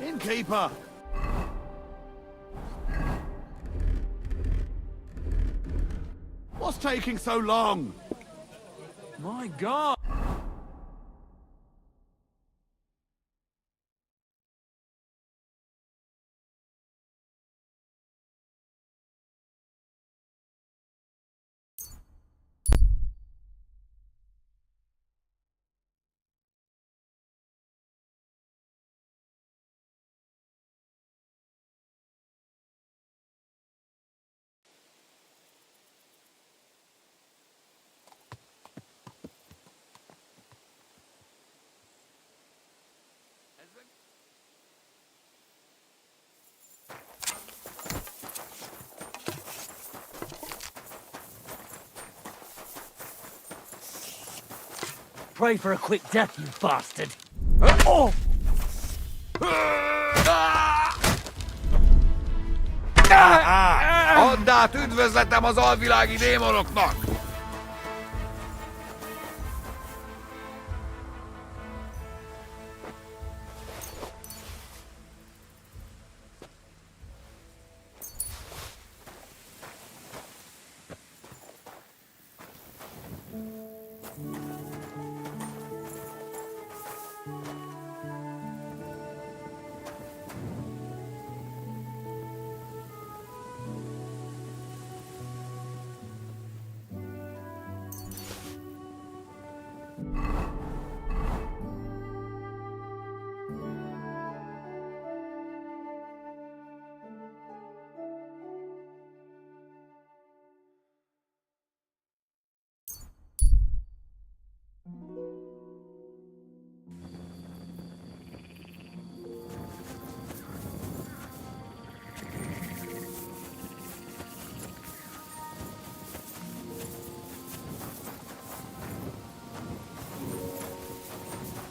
Innkeeper! What's taking so long? My God! Pray for a quick death, you bastard! Oh! Add át üdvözletem az alvilági démonoknak!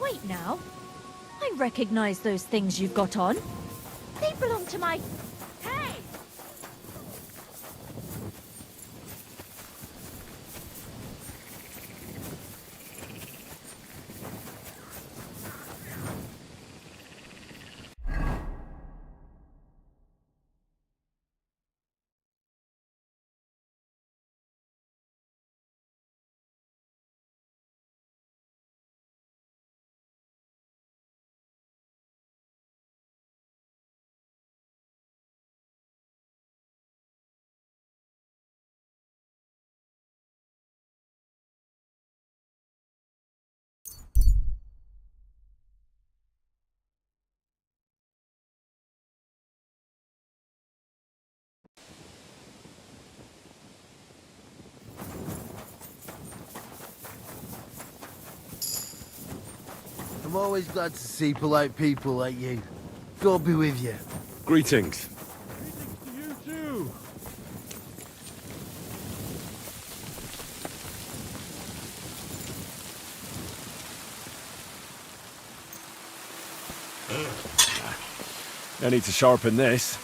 Wait now. I recognize those things you've got on. They belong to my... Hey! I'm always glad to see polite people like you. God be with you. Greetings. You too! I need to sharpen this.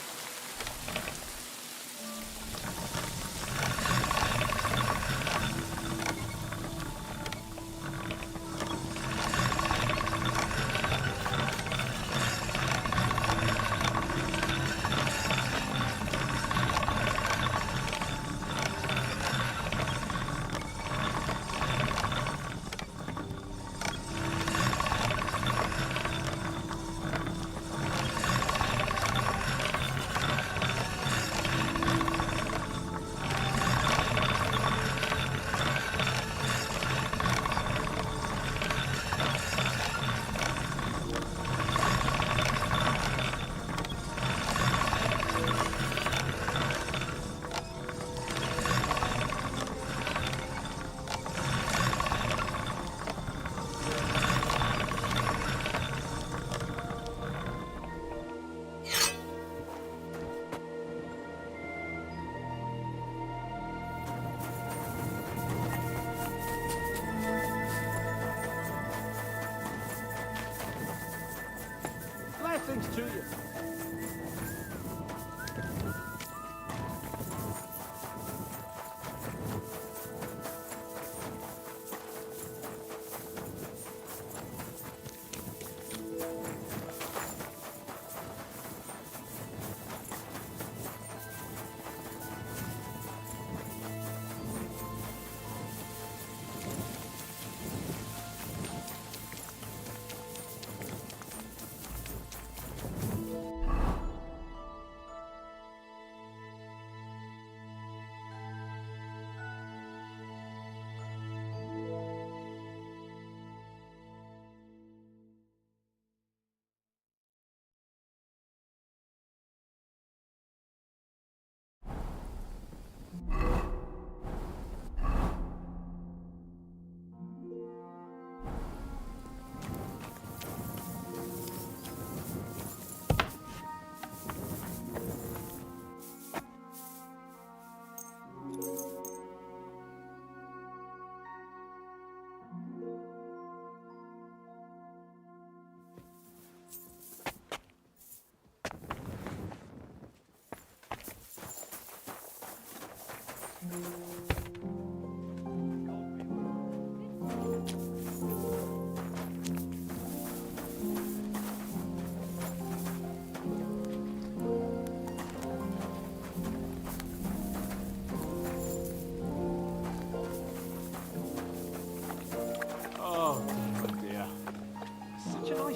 Blessings to you!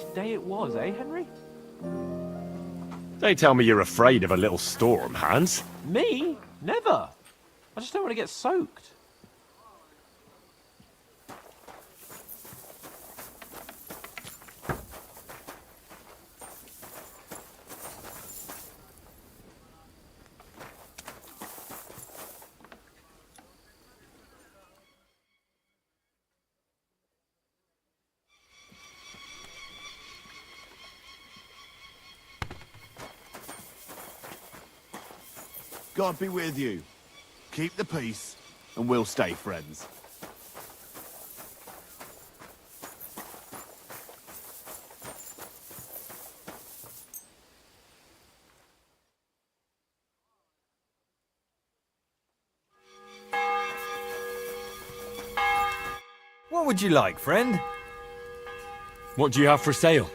nice day it was, eh, Henry? Don't tell me you're afraid of a little storm, Hans. Me? Never. I just don't want to get soaked. God be with you. Keep the peace, and we'll stay friends. What would you like, friend? What do you have for sale?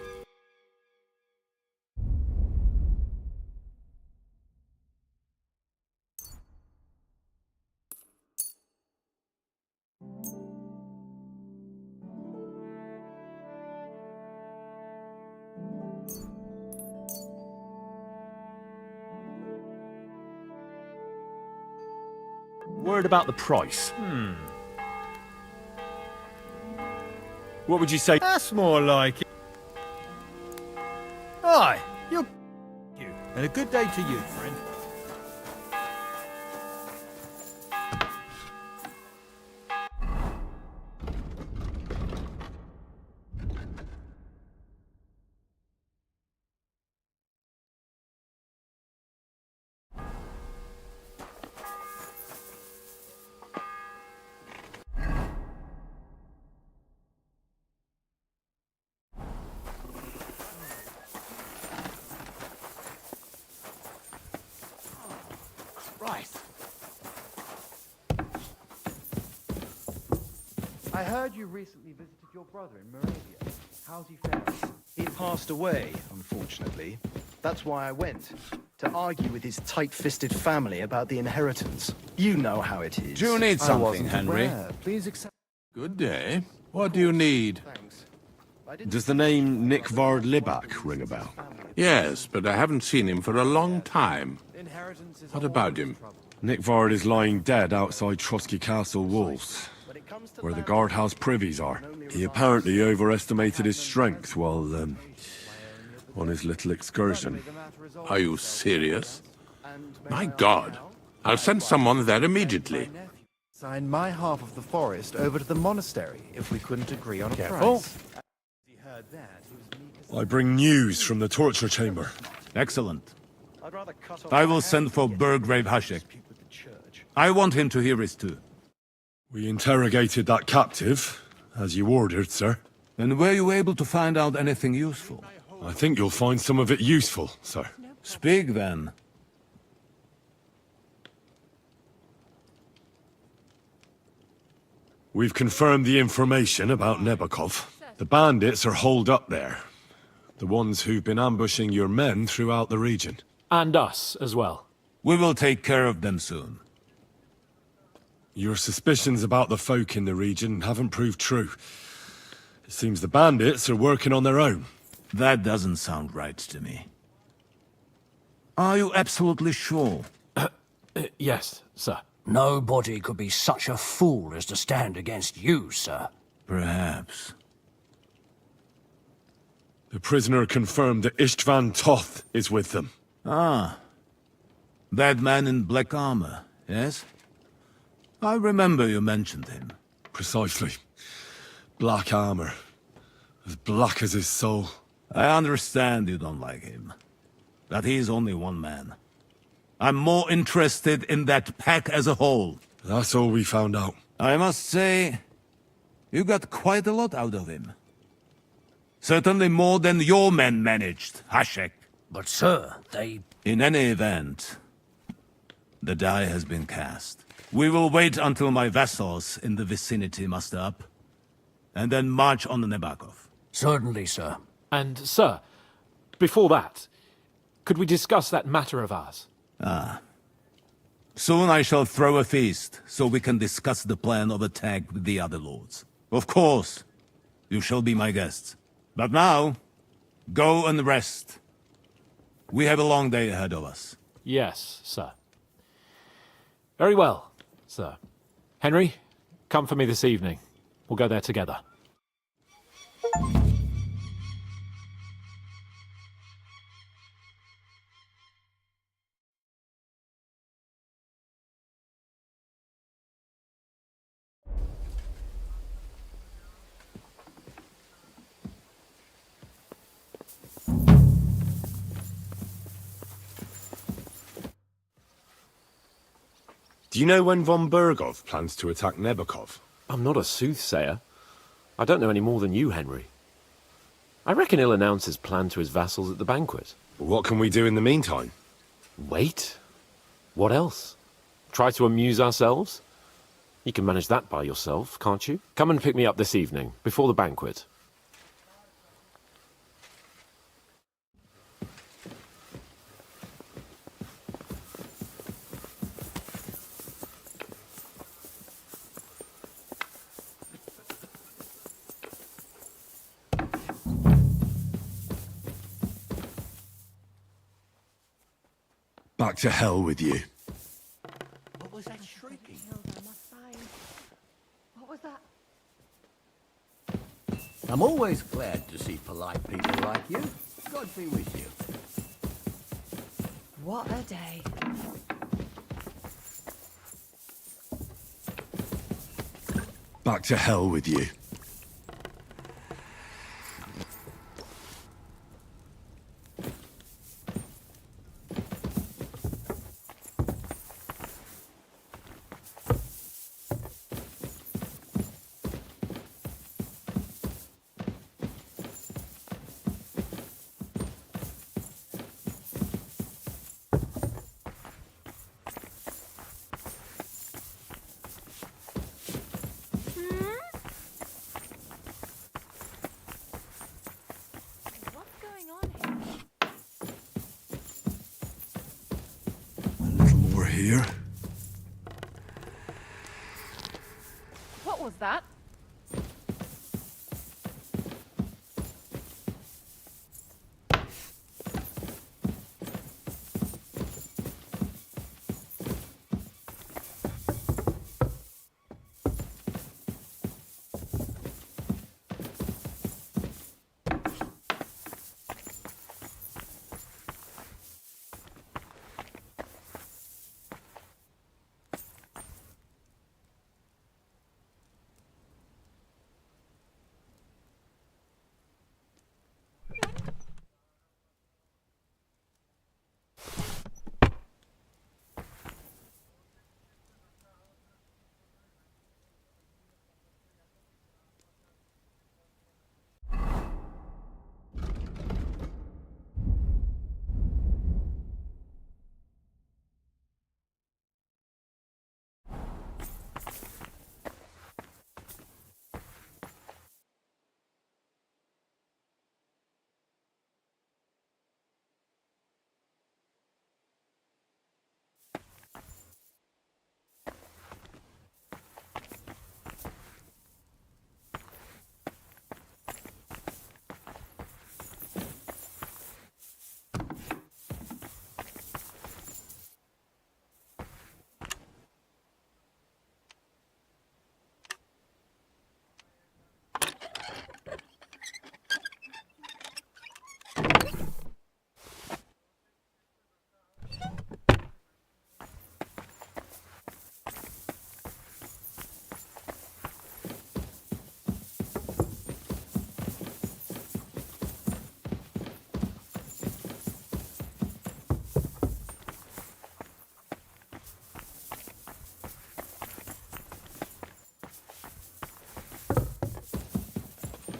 Word about the price. What would you say? That's more like it. Aye, you. And a good day to you, friend. Christ. I heard you recently visited your brother in Moravia. How's he faring? He passed away, unfortunately. That's why I went. To argue with his tight-fisted family about the inheritance. You know how it is. Do you need I something, wasn't Henry? aware. Please accept... Good day. What do you need? Thanks. I didn't Does the name Nick Vard Libak ring a bell? Yes, but I haven't seen him for a long time. Inheritance is What always about him? trouble. Nick Vard is lying dead outside Trotsky Castle walls, When it comes to where the land, guardhouse privies are. He apparently overestimated his strength while on his little excursion. the matter is all Are you serious? and My may I God. now I'll send someone there immediately. my nephew sign my half of the forest over to the monastery if we couldn't agree on a Careful. price. He heard that. He was meek as I bring news from the torture chamber. Excellent. I'd rather cut off I my will hand send for than get Burgrave into Hashek. dispute with the church. I want him to hear his too. We interrogated that captive, as you ordered, sir. And were you able to find out anything useful? I think you'll find some of it useful, sir. Speak then. We've confirmed the information about Nebakov. The bandits are holed up there. The ones who've been ambushing your men throughout the region. And us as well. We will take care of them soon. Your suspicions about the folk in the region haven't proved true. It seems the bandits are working on their own. That doesn't sound right to me. Are you absolutely sure? Yes, sir. Nobody could be such a fool as to stand against you, sir. Perhaps. The prisoner confirmed that Istvan Toth is with them. Ah. That man in black armor, yes? I remember you mentioned him. Precisely. Black armor. As black as his soul. I understand you don't like him. But he's only one man. I'm more interested in that pack as a whole. That's all we found out. I must say, you got quite a lot out of him. Certainly more than your men managed, Hashek. But, sir, they... In any event, the die has been cast. We will wait until my vassals in the vicinity muster up, and then march on Nebakov. Certainly, sir. And, sir, before that, could we discuss that matter of ours? Soon I shall throw a feast, so we can discuss the plan of attack with the other lords. Of course, you shall be my guests. But now, Go and rest. We have a long day ahead of us. Yes, sir. Very well, sir. Henry, come for me this evening. We'll go there together. Do you know when von Bergov plans to attack Nebakov? I'm not a soothsayer. I don't know any more than you, Henry. I reckon he'll announce his plan to his vassals at the banquet. What can we do in the meantime? Wait? What else? Try to amuse ourselves? You can manage that by yourself, can't you? Come and pick me up this evening, before the banquet. Back to hell with you. What was that shrieking? What was that? I'm always glad to see polite people like you. God be with you. What a day. Back to hell with you. What's going on here? A little more here. What was that?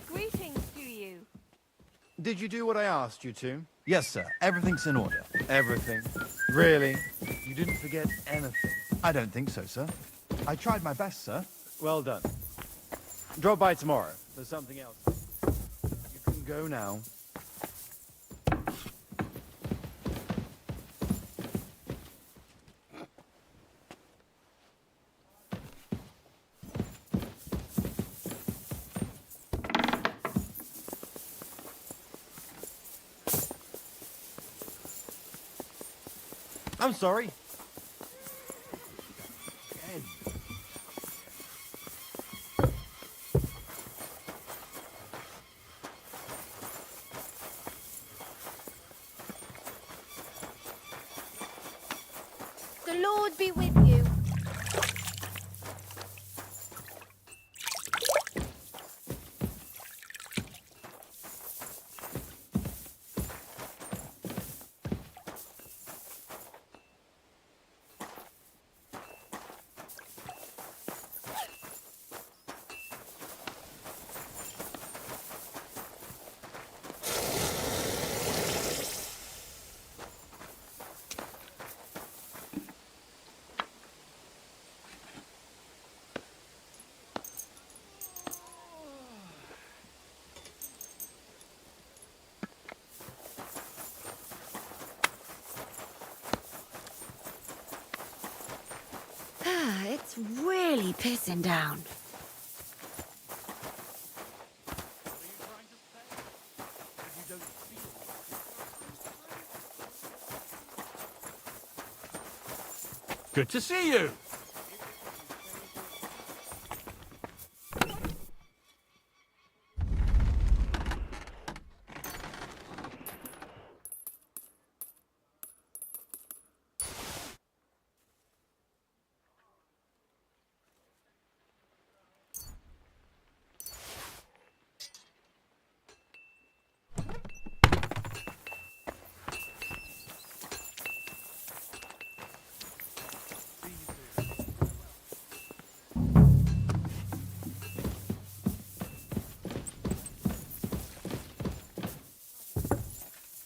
Greetings to you. Did you do what I asked you to? Yes, sir. Everything's in order. Everything. Really? You didn't forget anything? I don't think so, sir. I tried my best, sir. Well done. Drop by tomorrow. There's something else. You can go now. I'm sorry. The Lord be with you. It's really pissing down. Good to see you.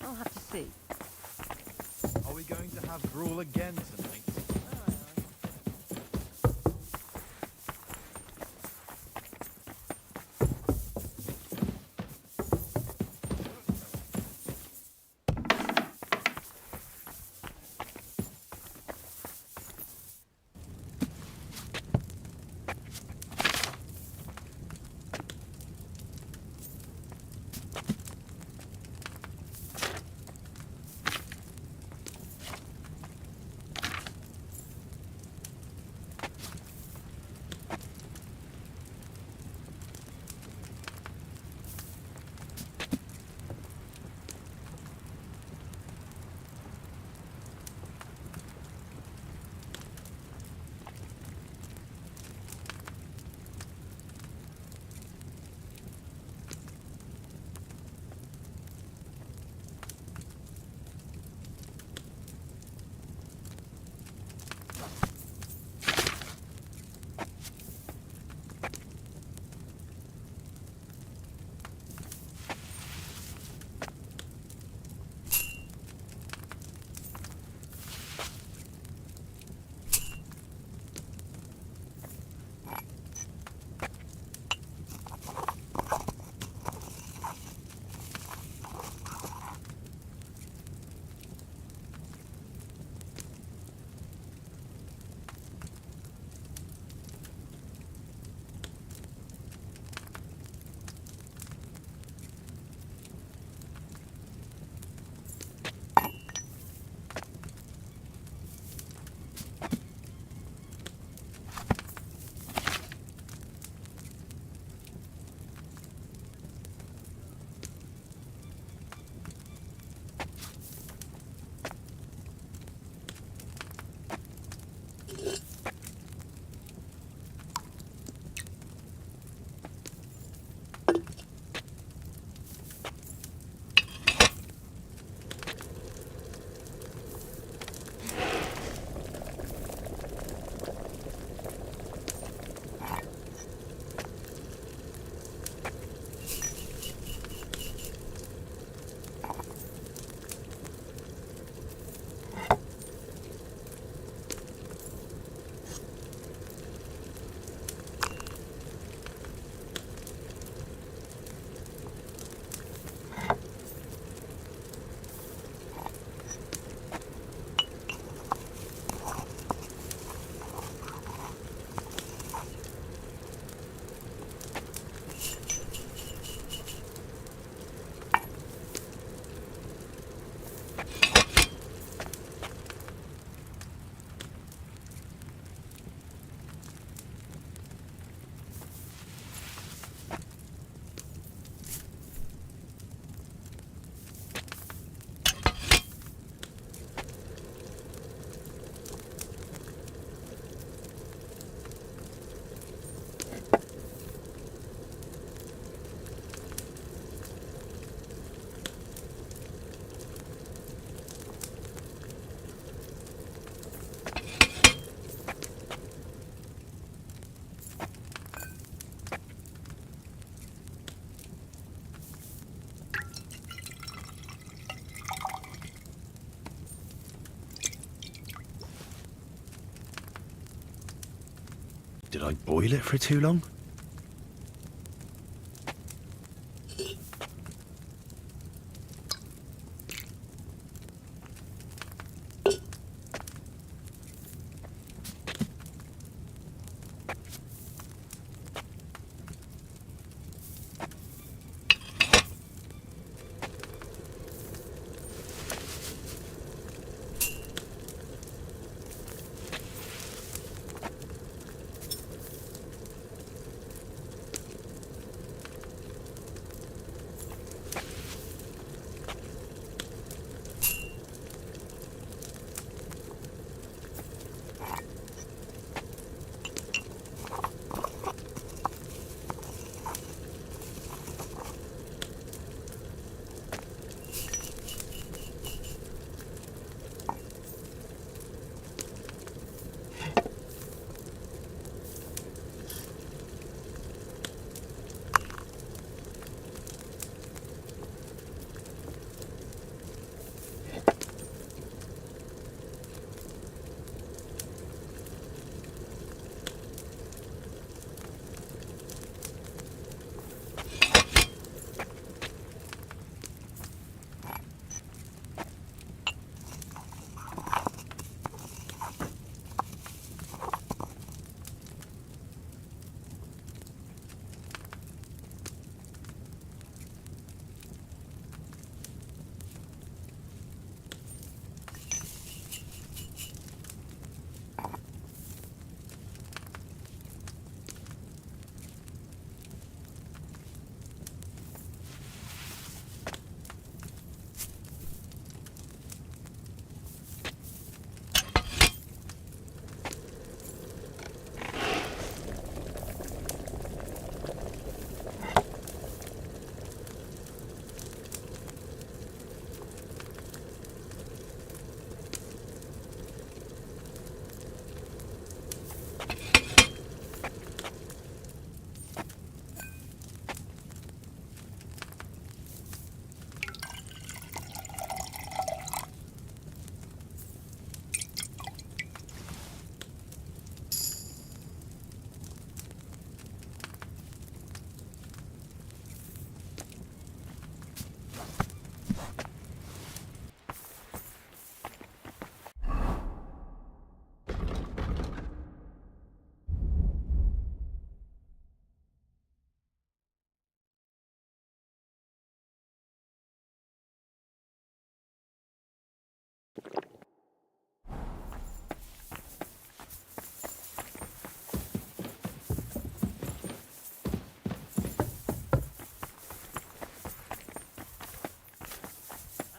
I'll have to see. Are we going to have Gruel again tonight? Did I boil it for too long?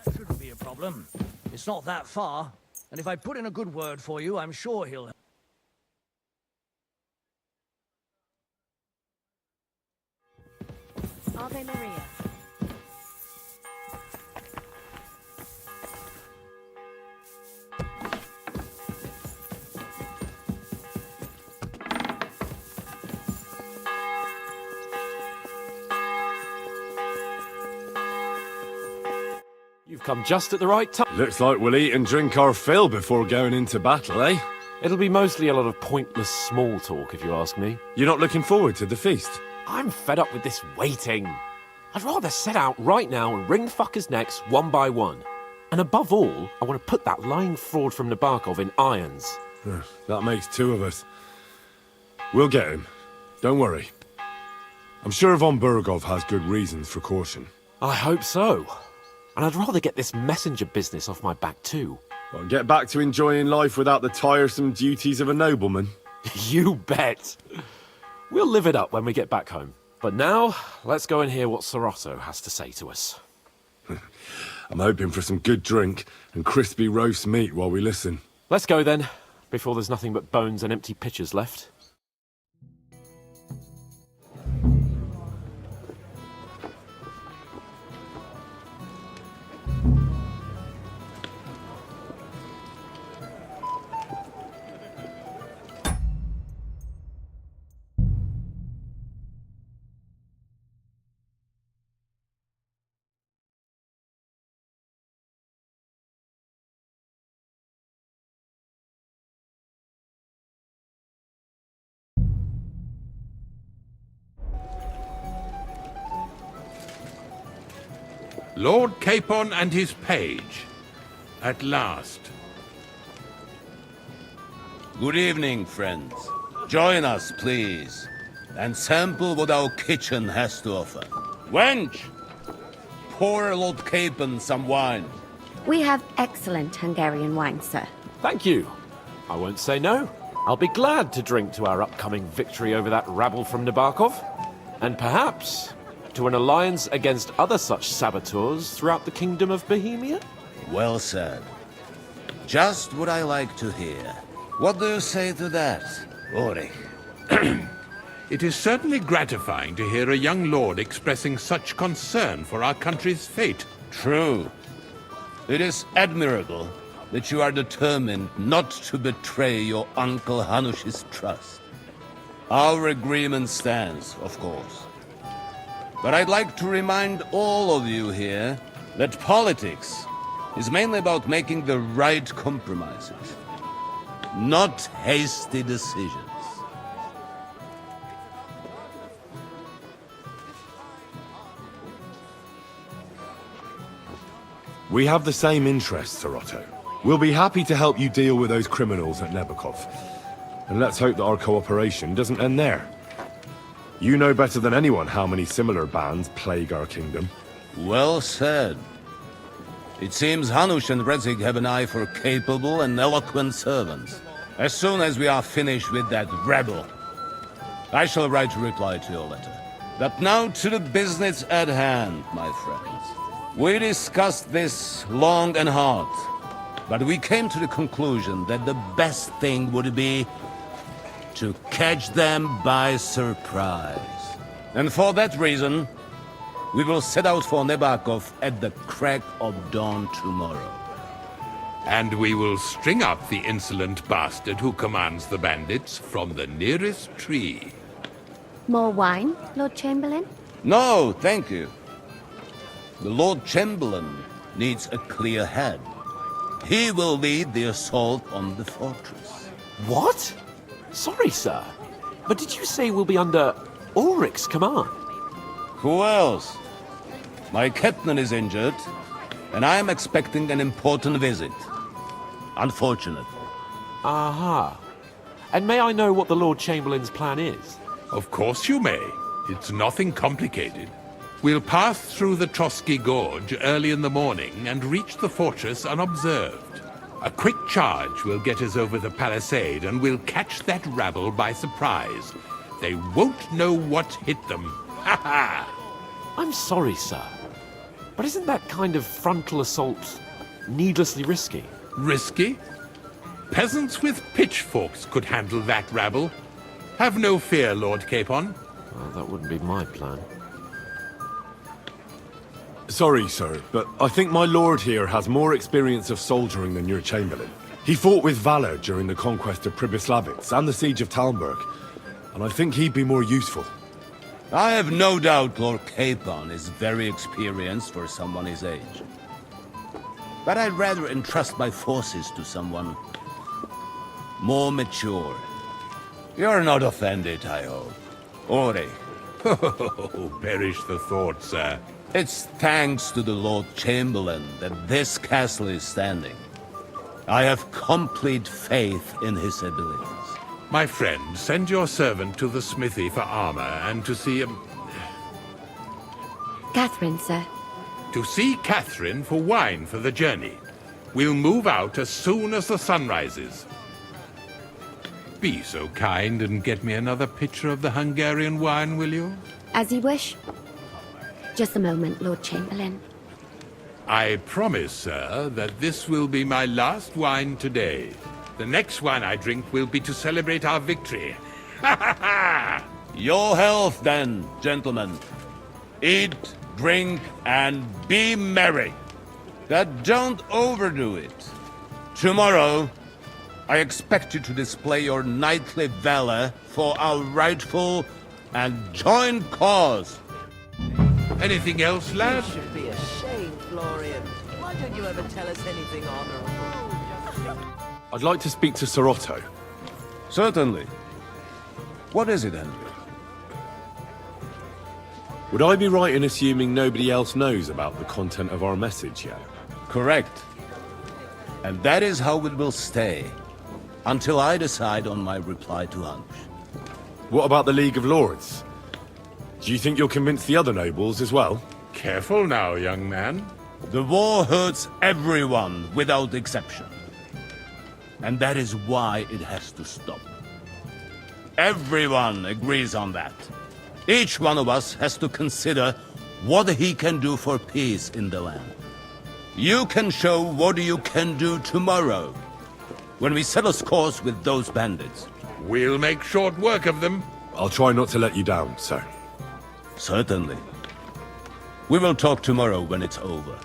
That shouldn't be a problem. It's not that far. And if I put in a good word for you, I'm sure he'll... Ave Maria. You've come just at the right time. Looks like we'll eat and drink our fill before going into battle, eh? It'll be mostly a lot of pointless small talk, if you ask me. You're not looking forward to the feast? I'm fed up with this waiting. I'd rather set out right now and wring fuckers' necks one by one. And above all, I want to put that lying fraud from Nabokov in irons. That makes two of us. We'll get him. Don't worry. I'm sure Von Burgov has good reasons for caution. I hope so. And I'd rather get this messenger business off my back too. Well, get back to enjoying life without the tiresome duties of a nobleman. You bet. We'll live it up when we get back home. But now, let's go and hear what Sorotto has to say to us. I'm hoping for some good drink and crispy roast meat while we listen. Let's go then, before there's nothing but bones and empty pitchers left. Lord Capon and his page. At last. Good evening, friends. Join us, please, and sample what our kitchen has to offer. Wench, pour Lord Capon some wine. We have excellent Hungarian wine, sir. Thank you. I won't say no. I'll be glad to drink to our upcoming victory over that rabble from Nabokov. And perhaps to an alliance against other such saboteurs throughout the Kingdom of Bohemia? Well said. Just what I like to hear. What do you say to that, Ulrich? It is certainly gratifying to hear a young lord expressing such concern for our country's fate. True. It is admirable that you are determined not to betray your Uncle Hanush's trust. Our agreement stands, of course. But I'd like to remind all of you here that politics is mainly about making the right compromises, not hasty decisions. We have the same interests, Sir Otto. We'll be happy to help you deal with those criminals at Nebokov. And let's hope that our cooperation doesn't end there. You know better than anyone how many similar bands plague our kingdom. Well said. It seems Hanush and Rezig have an eye for capable and eloquent servants. As soon as we are finished with that rebel, I shall write a reply to your letter. But now to the business at hand, my friends. We discussed this long and hard, but we came to the conclusion that the best thing would be to catch them by surprise. And for that reason, we will set out for Nebakov at the crack of dawn tomorrow. And we will string up the insolent bastard who commands the bandits from the nearest tree. More wine, Lord Chamberlain? No, thank you. The Lord Chamberlain needs a clear head. He will lead the assault on the fortress. What? Sorry, sir. But did you say we'll be under Ulrich's command? Who else? My captain is injured, and I am expecting an important visit. Unfortunately. Aha. And may I know what the Lord Chamberlain's plan is? Of course you may. It's nothing complicated. We'll pass through the Trotsky Gorge early in the morning and reach the fortress unobserved. A quick charge will get us over the palisade and we'll catch that rabble by surprise. They won't know what hit them. Ha ha! I'm sorry, sir. But isn't that kind of frontal assault needlessly risky? Risky? Peasants with pitchforks could handle that rabble. Have no fear, Lord Capon. Well, that wouldn't be my plan. Sorry, sir, but I think my lord here has more experience of soldiering than your Chamberlain. He fought with valor during the conquest of Pribyslavitz and the siege of Talmberg, and I think he'd be more useful. I have no doubt Lord Capon is very experienced for someone his age. But I'd rather entrust my forces to someone more mature. You're not offended, I hope. Ori. Oh, perish the thought, sir. It's thanks to the Lord Chamberlain that this castle is standing. I have complete faith in his abilities. My friend, send your servant to the smithy for armor and to see Catherine, sir. To see Catherine for wine for the journey. We'll move out as soon as the sun rises. Be so kind and get me another pitcher of the Hungarian wine, will you? As you wish. Just a moment, Lord Chamberlain. I promise, sir, that this will be my last wine today. The next wine I drink will be to celebrate our victory. Ha ha ha! Your health, then, gentlemen. Eat, drink, and be merry. But don't overdo it. Tomorrow, I expect you to display your knightly valor for our rightful and joint cause. Anything else, lad? You should be ashamed, Florian. Why don't you ever tell us anything honorable? I'd like to speak to Sir Otto. Certainly. What is it, Henry? Would I be right in assuming nobody else knows about the content of our message yet? Correct. And that is how it will stay, until I decide on my reply to Hanush. What about the League of Lords? Do you think you'll convince the other nobles as well? Careful now, young man. The war hurts everyone without exception. And that is why it has to stop. Everyone agrees on that. Each one of us has to consider what he can do for peace in the land. You can show what you can do tomorrow, when we settle scores with those bandits. We'll make short work of them. I'll try not to let you down, sir. Certainly. We will talk tomorrow when it's over.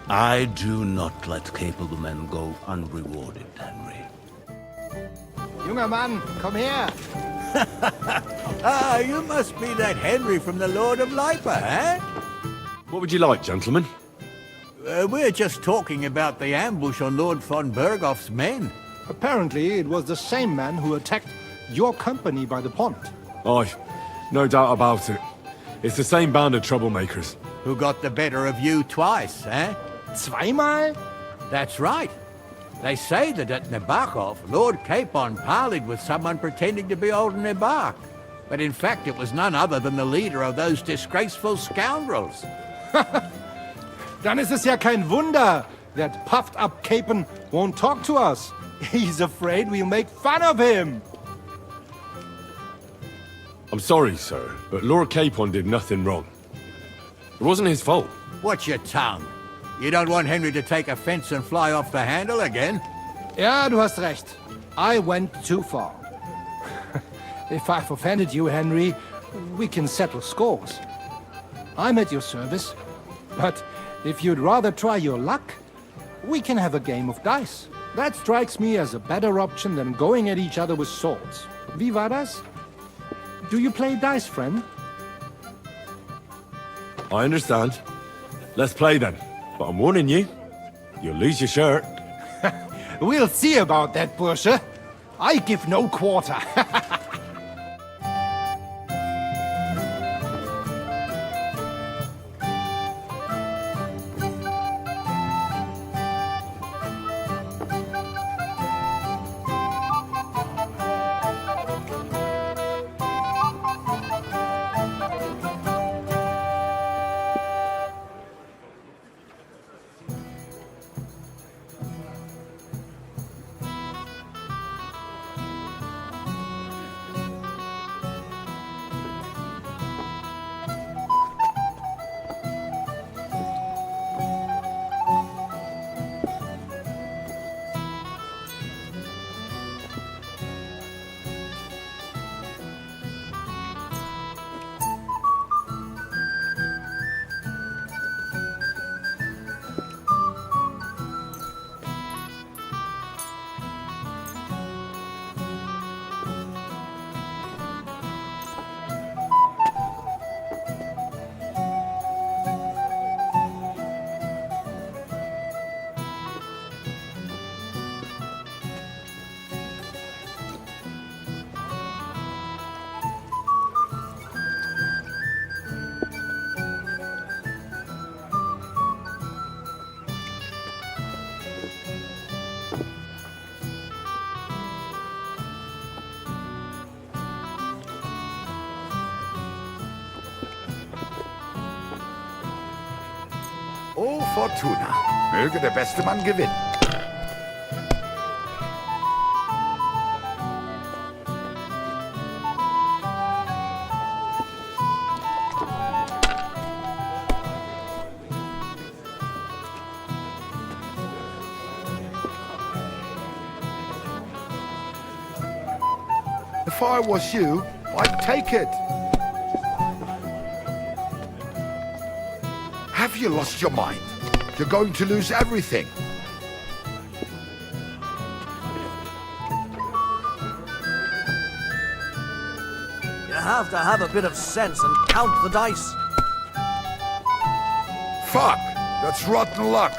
I do not let capable men go unrewarded, Henry. Junger Mann, komm her! Ah, you must be that Henry from the Lord of Lipa, eh? What would you like, gentlemen? We're just talking about the ambush on Lord von Bergoff's men. Apparently, it was the same man who attacked your company by the pond. Aye, no doubt about it. It's the same band of troublemakers. Who got the better of you twice, eh? Zweimal? That's right. They say that at Nabokov, Lord Capon parleyed with someone pretending to be old Nabok. But in fact, it was none other than the leader of those disgraceful scoundrels. Dann ist es ja kein Wunder that puffed-up Capon won't talk to us. He's afraid we'll make fun of him. I'm sorry, sir, but Lord Capon did nothing wrong. It wasn't his fault. Watch your tongue. You don't want Henry to take offense and fly off the handle again? Ja, du hast recht. I went too far. If I've offended you, Henry, we can settle scores. I'm at your service. But if you'd rather try your luck, we can have a game of dice. That strikes me as a better option than going at each other with swords. Wie war das? Do you play dice, friend? I understand. Let's play then. But I'm warning you, you'll lose your shirt. We'll see about that, Bursche. I give no quarter. Oh, Fortuna. Möge der beste Mann gewinnen. If I was you, I'd take it. Have you lost your mind? You're going to lose everything. You have to have a bit of sense and count the dice. Fuck! That's rotten luck.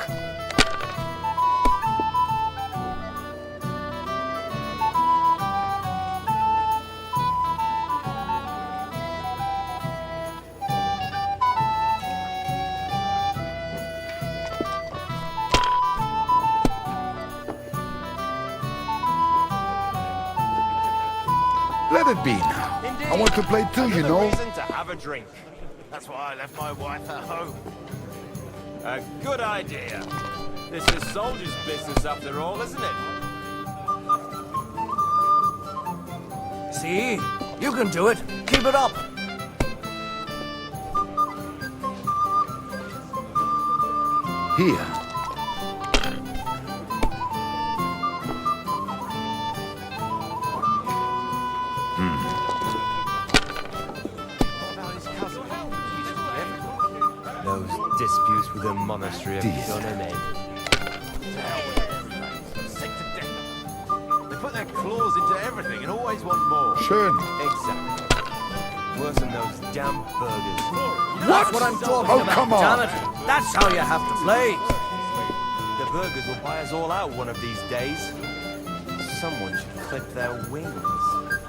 it be now? I want to play too, you know. Reason to have a drink. That's why I left my wife at home. A good idea. This is soldier's business after all, isn't it? See? You can do it. Keep it up. Here. Those disputes with the monastery have done an end. Sick to death. They put their claws into everything and always want more. Schön. Exactly. Worse than those damn burgers. That's what I'm talking Oh, about. come on. Damn it. That's how you have to play. The burgers will buy us all out one of these days. Someone should clip their wings.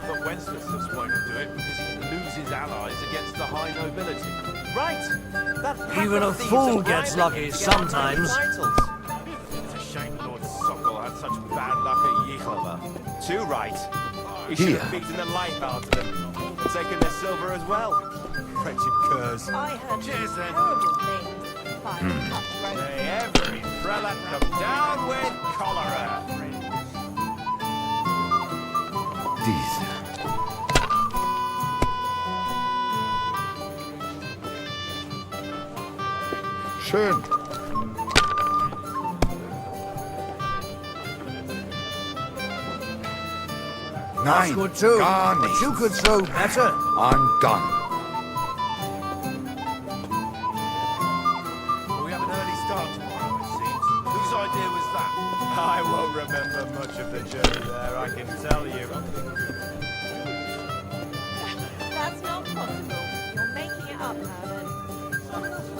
But Wenceslas won't do it because he loses allies against the high nobility. Right! That pack Even of a thieves fool are gets bribing lucky to get our sometimes. titles. It's a shame Lord Sokol had such bad luck at Yichlava. Too right. He should Here. have beaten the life out of them and taken their silver as well. Wretched curs. I heard Cheers, then. terrible things by cutthroat. May every prelate come down with cholera. Diese. Schön. That's Nein, good too. gar But nicht. you could throw better. I'm done. We have an early start tomorrow, it seems. Whose idea was that? I won't remember much of the journey there, I can tell you. That's not possible. You're making it up, Howard.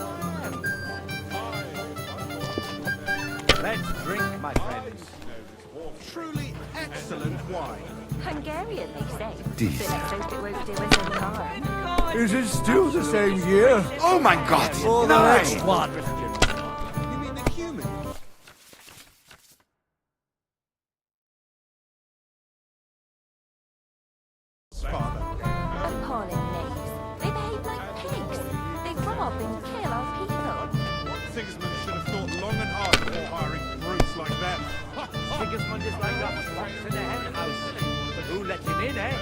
Let's drink, my friends. Truly excellent wine. Hungarian, they say. Dies. But let's hope it won't do us any harm. Is it still the same year? Oh mein Gott! Or the Nein! next one? You mean the human? Appalling knaves. They behave like pigs. They rob and kill our people. Sigismund should have thought long and hard before hiring brutes like them. Sigismund is like a fox in a hen house. But who let him in, eh?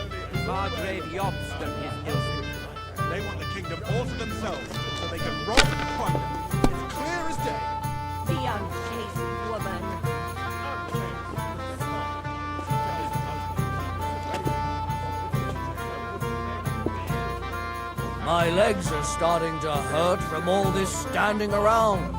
Margrave Jobst and his ilk. They want the kingdom all to themselves so they can rob and plunder. It's clear as day. The unchaste woman. My legs are starting to hurt from all this standing around.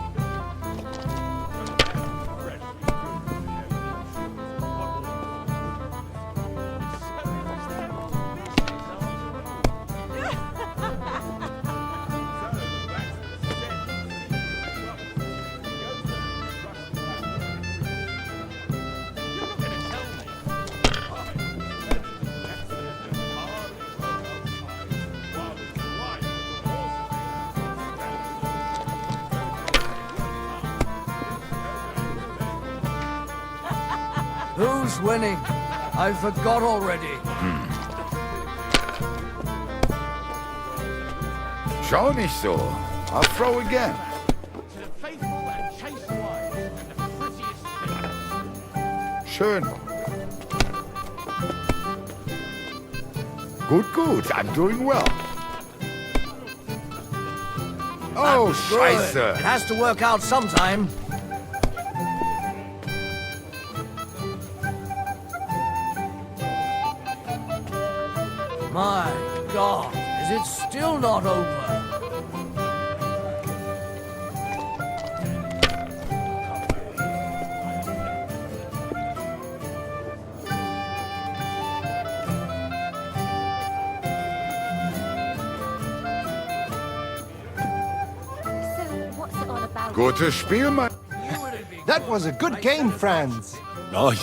Who's winning? I forgot already. Schau nicht so. I'll throw again. Schön. Gut, gut. I'm doing well. Oh, Good. Scheiße. It has to work out sometime. My God, is it still not over? So, what's it all about? Gutes Spiel, mein... That was a good game, friends. Aye.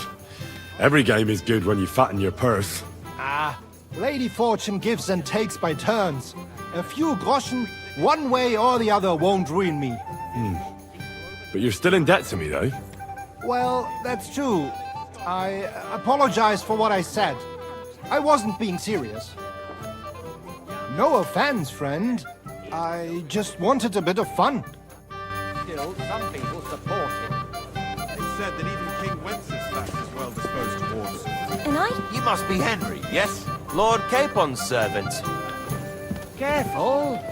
Every game is good when you fatten your purse. Ah, Lady Fortune gives and takes by turns. A few groschen, one way or the other, won't ruin me. But you're still in debt to me, though. Well, that's true. I apologize for what I said. I wasn't being serious. No offense, friend. I just wanted a bit of fun. Still, some people support him. It's said that even King Wenceslas is well disposed towards him. And I... You must be Henry, yes? Lord Capon's servant. Careful.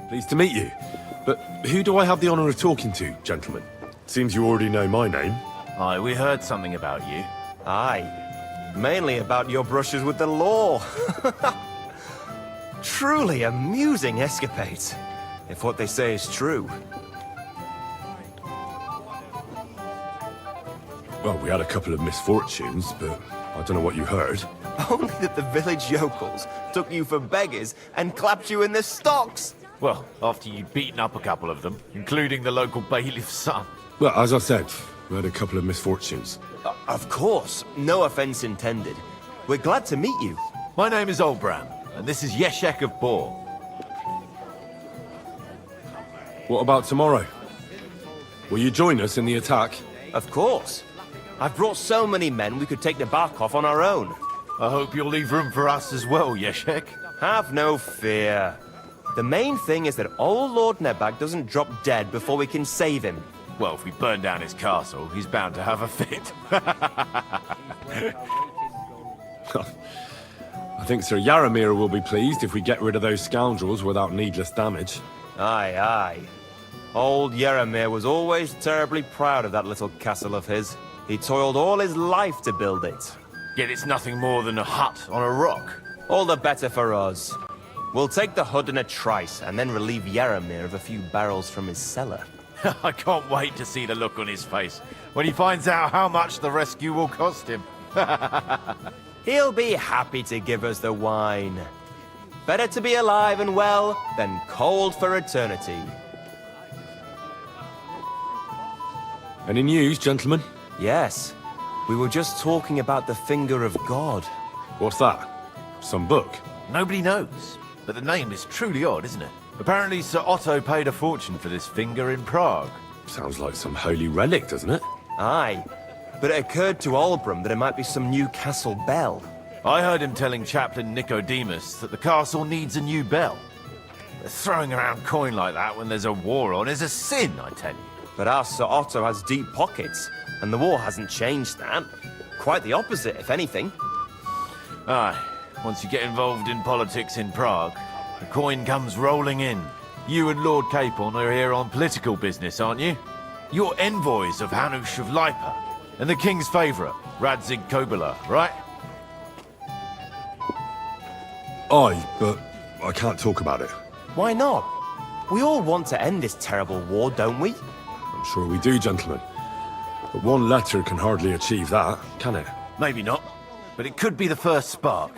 Pleased to meet you. But who do I have the honor of talking to, gentlemen? Seems you already know my name. Aye, we heard something about you. Aye. Mainly about your brushes with the law. Truly amusing escapades, if what they say is true. Well, we had a couple of misfortunes, but I don't know what you heard. Only that the village yokels took you for beggars and clapped you in the stocks. Well, after you'd beaten up a couple of them, including the local bailiff's son. Well, as I said, we had a couple of misfortunes. Of course, no offense intended. We're glad to meet you. My name is Olbram, and this is Yeshek of Bor. What about tomorrow? Will you join us in the attack? Of course. I've brought so many men we could take the Barkov on our own. I hope you'll leave room for us as well, Yeshek. Have no fear. The main thing is that old Lord Nebag doesn't drop dead before we can save him. Well, if we burn down his castle, he's bound to have a fit. I think Sir Yaramir will be pleased if we get rid of those scoundrels without needless damage. Aye, aye. Old Yaramir was always terribly proud of that little castle of his. He toiled all his life to build it. Yet it's nothing more than a hut on a rock. All the better for us. We'll take the hut in a trice and then relieve Yaramir of a few barrels from his cellar. I can't wait to see the look on his face when he finds out how much the rescue will cost him. He'll be happy to give us the wine. Better to be alive and well than cold for eternity. Any news, gentlemen? Yes. We were just talking about the Finger of God. What's that? Some book? Nobody knows, but the name is truly odd, isn't it? Apparently Sir Otto paid a fortune for this finger in Prague. Sounds like some holy relic, doesn't it? Aye, but it occurred to Olbram that it might be some new castle bell. I heard him telling Chaplain Nicodemus that the castle needs a new bell. Throwing around coin like that when there's a war on is a sin, I tell you. But our Sir Otto has deep pockets, and the war hasn't changed that. Quite the opposite, if anything. Aye, once you get involved in politics in Prague, the coin comes rolling in. You and Lord Capon are here on political business, aren't you? You're envoys of Hanush of Lipa, and the king's favourite, Radzig Kobyla, right? Aye, but I can't talk about it. Why not? We all want to end this terrible war, don't we? I'm sure we do, gentlemen. But one letter can hardly achieve that, can it? Maybe not, but it could be the first spark.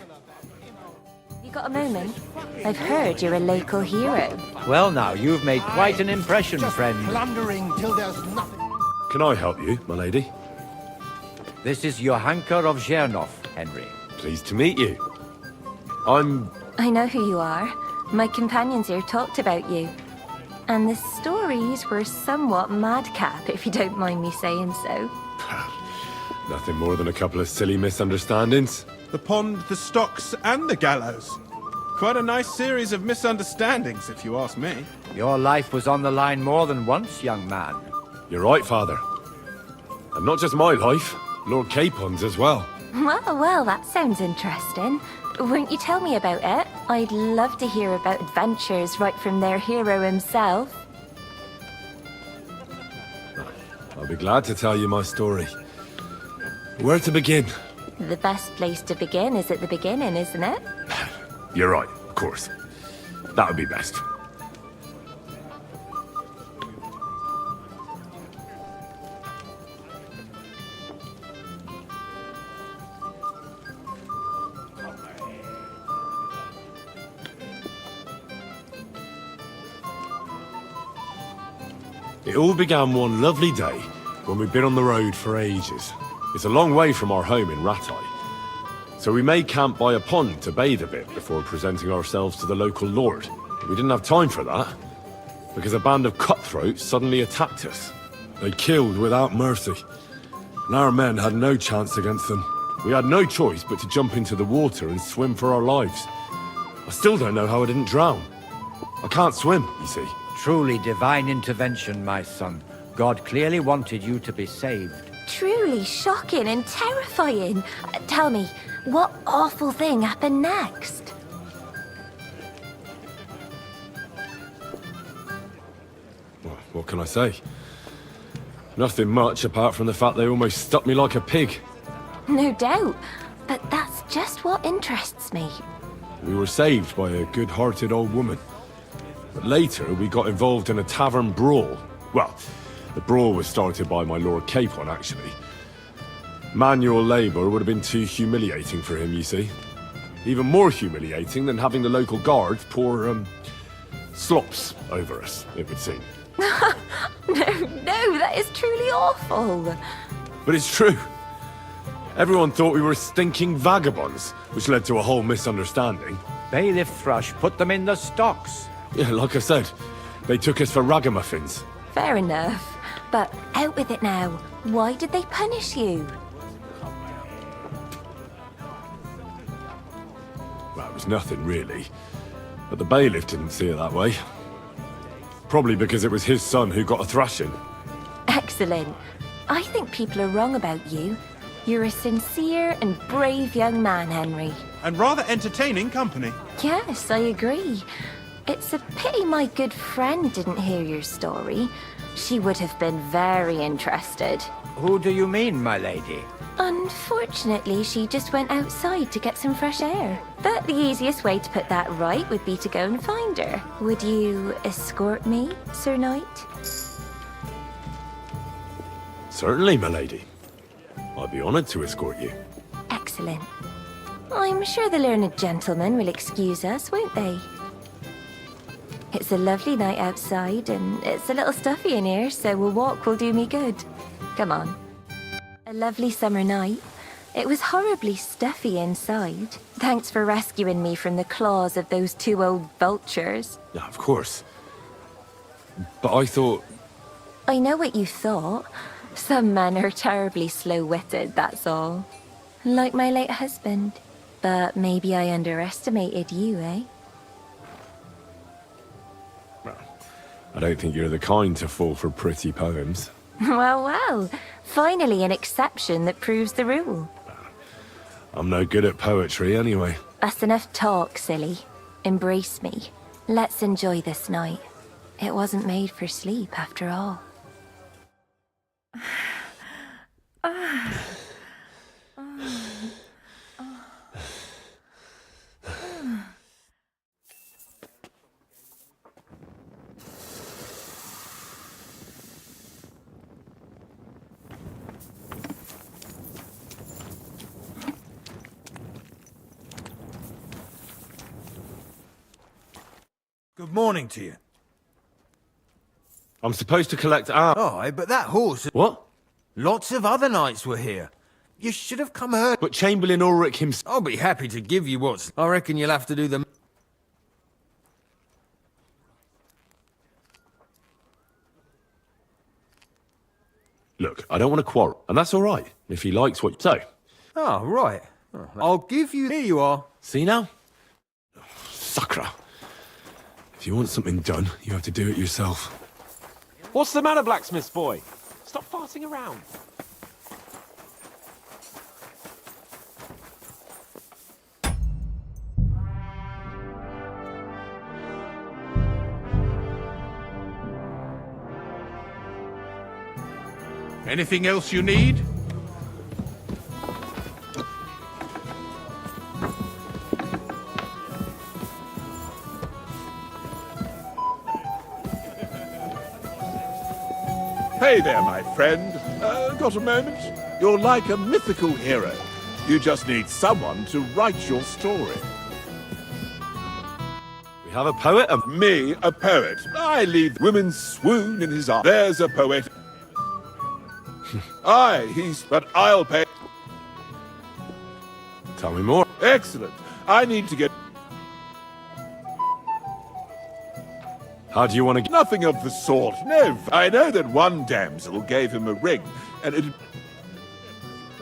You got a moment? I've heard you're a local hero. Well now, you've made quite an impression, Just friend. plundering till there's nothing. Can I help you, my lady? This is Johanka of Zhernov, Henry. Pleased to meet you. I know who you are. My companions here talked about you. And the stories were somewhat madcap, if you don't mind me saying so. Nothing more than a couple of silly misunderstandings. The pond, the stocks, and the gallows. Quite a nice series of misunderstandings, if you ask me. Your life was on the line more than once, young man. You're right, Father. And not just my life, Lord Capon's as well. Well, that sounds interesting. Won't you tell me about it? I'd love to hear about adventures right from their hero himself. I'll be glad to tell you my story. Where to begin? The best place to begin is at the beginning, isn't it? You're right, of course. That would be best. It all began one lovely day when we'd been on the road for ages. It's a long way from our home in Ratai. So we made camp by a pond to bathe a bit before presenting ourselves to the local lord. We didn't have time for that, because a band of cutthroats suddenly attacked us. They killed without mercy, and our men had no chance against them. We had no choice but to jump into the water and swim for our lives. I still don't know how I didn't drown. I can't swim, you see. Truly divine intervention, my son. God clearly wanted you to be saved. Truly shocking and terrifying. Tell me, what awful thing happened next? Well, what can I say? Nothing much apart from the fact they almost stuck me like a pig. No doubt, but that's just what interests me. We were saved by a good-hearted old woman. But later, we got involved in a tavern brawl. Well, the brawl was started by my Lord Capon, actually. Manual labour would have been too humiliating for him, you see. Even more humiliating than having the local guards pour, slops over us, it would seem. No, that is truly awful. But it's true. Everyone thought we were stinking vagabonds, which led to a whole misunderstanding. Bailiff Thrush put them in the stocks. Yeah, like I said, they took us for ragamuffins. Fair enough. But out with it now. Why did they punish you? Well, it was nothing, really. But the bailiff didn't see it that way. Probably because it was his son who got a thrashing. Excellent. I think people are wrong about you. You're a sincere and brave young man, Henry. And rather entertaining company. Yes, I agree. It's a pity my good friend didn't hear your story. She would have been very interested. Who do you mean, my lady? Unfortunately, she just went outside to get some fresh air. But the easiest way to put that right would be to go and find her. Would you escort me, Sir Knight? Certainly, my lady. I'd be honored to escort you. Excellent. I'm sure the learned gentlemen will excuse us, won't they? It's a lovely night outside, and it's a little stuffy in here, so a walk will do me good. Come on. A lovely summer night. It was horribly stuffy inside. Thanks for rescuing me from the claws of those two old vultures. Yeah, of course. But I thought... I know what you thought. Some men are terribly slow-witted, that's all. Like my late husband. But maybe I underestimated you, eh? I don't think you're the kind to fall for pretty poems. Well, well. Finally an exception that proves the rule. I'm no good at poetry anyway. That's enough talk, silly. Embrace me. Let's enjoy this night. It wasn't made for sleep, after all. Good morning to you. I'm supposed to collect our... Aye, but that horse... What? Lots of other knights were here. You should have come early. But Chamberlain Ulrich himself... I'll be happy to give you what's... I reckon you'll have to do the... Look, I don't want to quarrel, and that's all right, if he likes what you say. Oh, right. I'll give you... Here you are. See now? Sacra. If you want something done, you have to do it yourself. What's the matter, blacksmith's boy? Stop farting around. Anything else you need? Hey there, my friend. Got a moment? You're like a mythical hero. You just need someone to write your story. We have a poet? Me, a poet. I leave women swoon in his arms. There's a poet. Aye, but I'll pay. Tell me more. Excellent. I need to get... How do you want to get... Nothing of the sort. No, I know that one damsel gave him a ring, and it...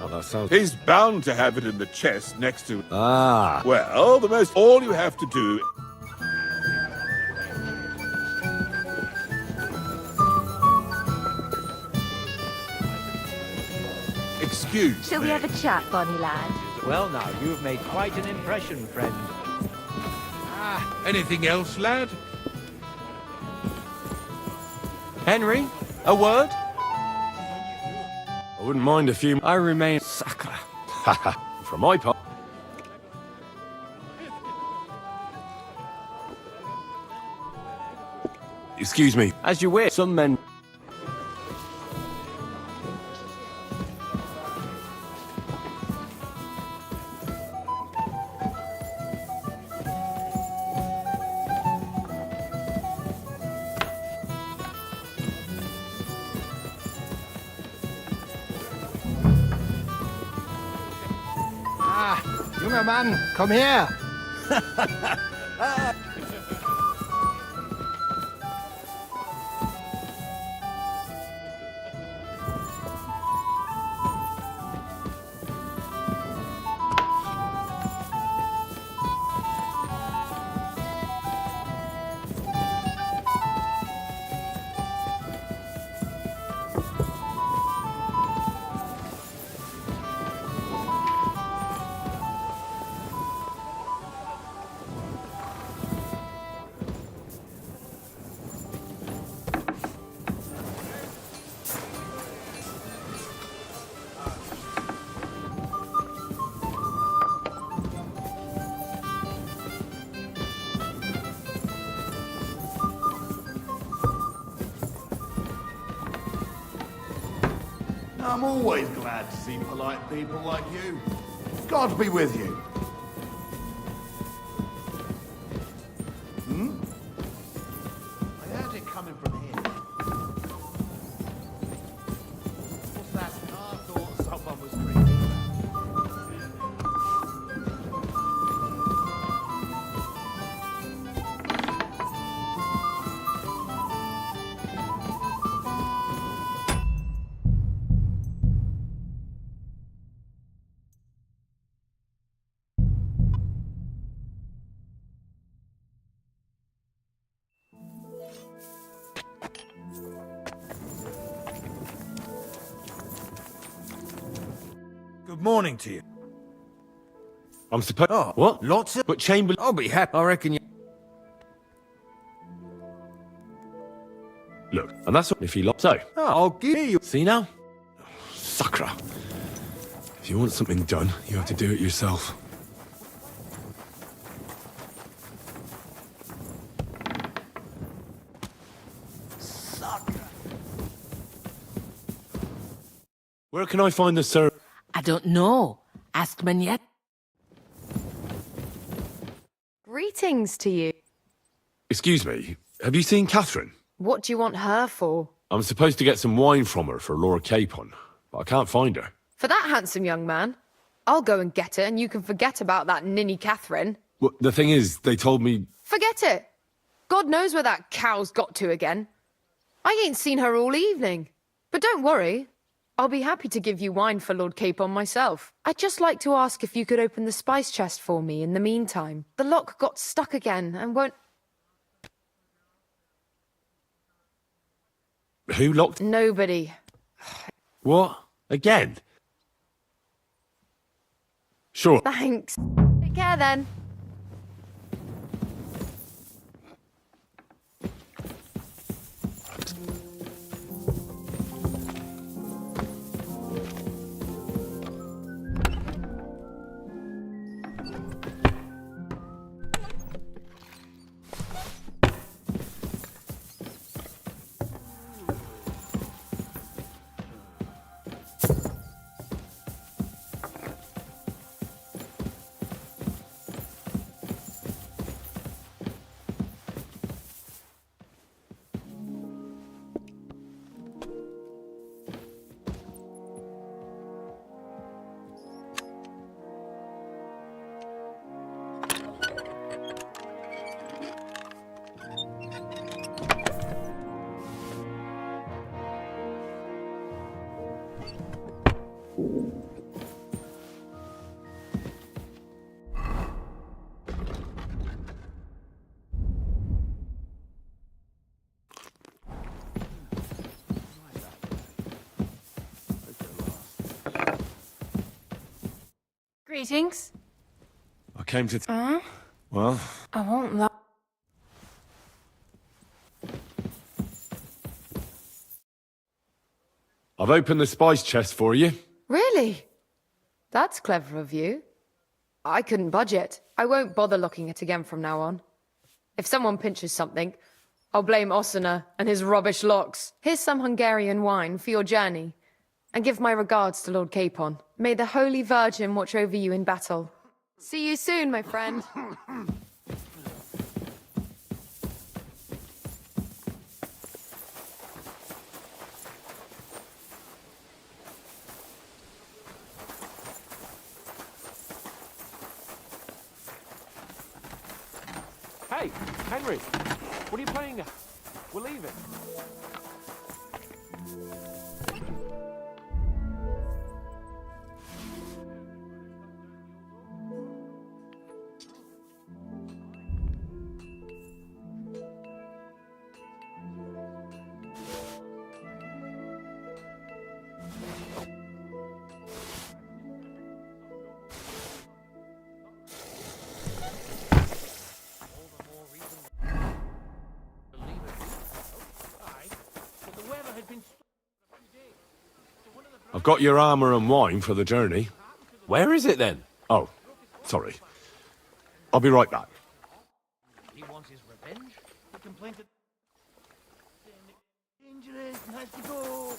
Oh, that sounds... He's bound to have it in the chest next to... Ah. Well, all you have to do... Excuse Shall we me. have a chat, Bonnie lad? Well now, you've made quite an impression, friend. Anything else, lad? Henry, a word? I wouldn't mind a few... I remain sacre. For my part... Excuse me. As you wish. Some men... Junger Mann, komm her! I'm always glad to see polite people like you. God be with you. Hmm? I heard it coming from here. What's that? I thought someone was creeping. Good morning to you. I'm supposed... Oh, what? Lots of... But Chamberlain... I'll be happy. I reckon you... Look, and that's what... If he locked... So... Oh, I'll give you... See now? Sucker. If you want something done, you have to do it yourself. Where can I find the sir? I don't know. Ask Manette. Greetings to you. Excuse me, have you seen Catherine? What do you want her for? I'm supposed to get some wine from her for Laura Capon, but I can't find her. For that handsome young man? I'll go and get her, and you can forget about that ninny Catherine. Well, the thing is, they told me... Forget it! God knows where that cow's got to again. I ain't seen her all evening. But don't worry. I'll be happy to give you wine for Lord Capon myself. I'd just like to ask if you could open the spice chest for me in the meantime. The lock got stuck again and won't... Who locked... Nobody. What? Again? Sure. Thanks. Take care then. Greetings. I came to... Well, I won't lie. I've opened the spice chest for you. Really? That's clever of you. I couldn't budget. I won't bother locking it again from now on. If someone pinches something, I'll blame Osina and his rubbish locks. Here's some Hungarian wine for your journey. And give my regards to Lord Capon. May the Holy Virgin watch over you in battle. See you soon, my friend. Hey, Henry, what are you playing now? We're leaving. I've got your armor and wine for the journey. Where is it then? Oh, sorry. I'll be right back. He wants his revenge? He complained to... Dangerous, has to go.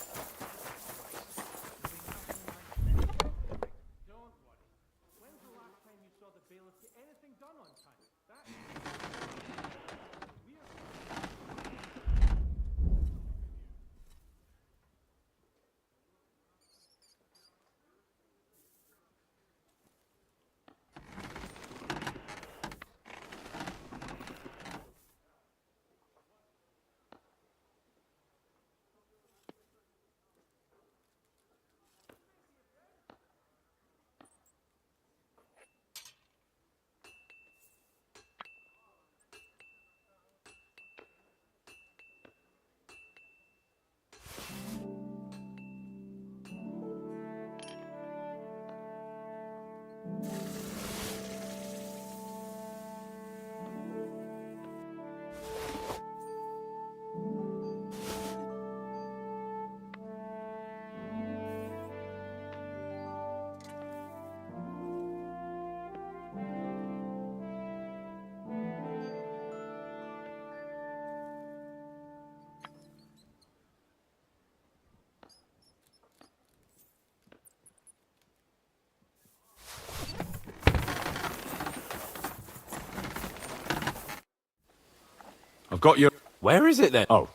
I've got your... Where is it then? Oh.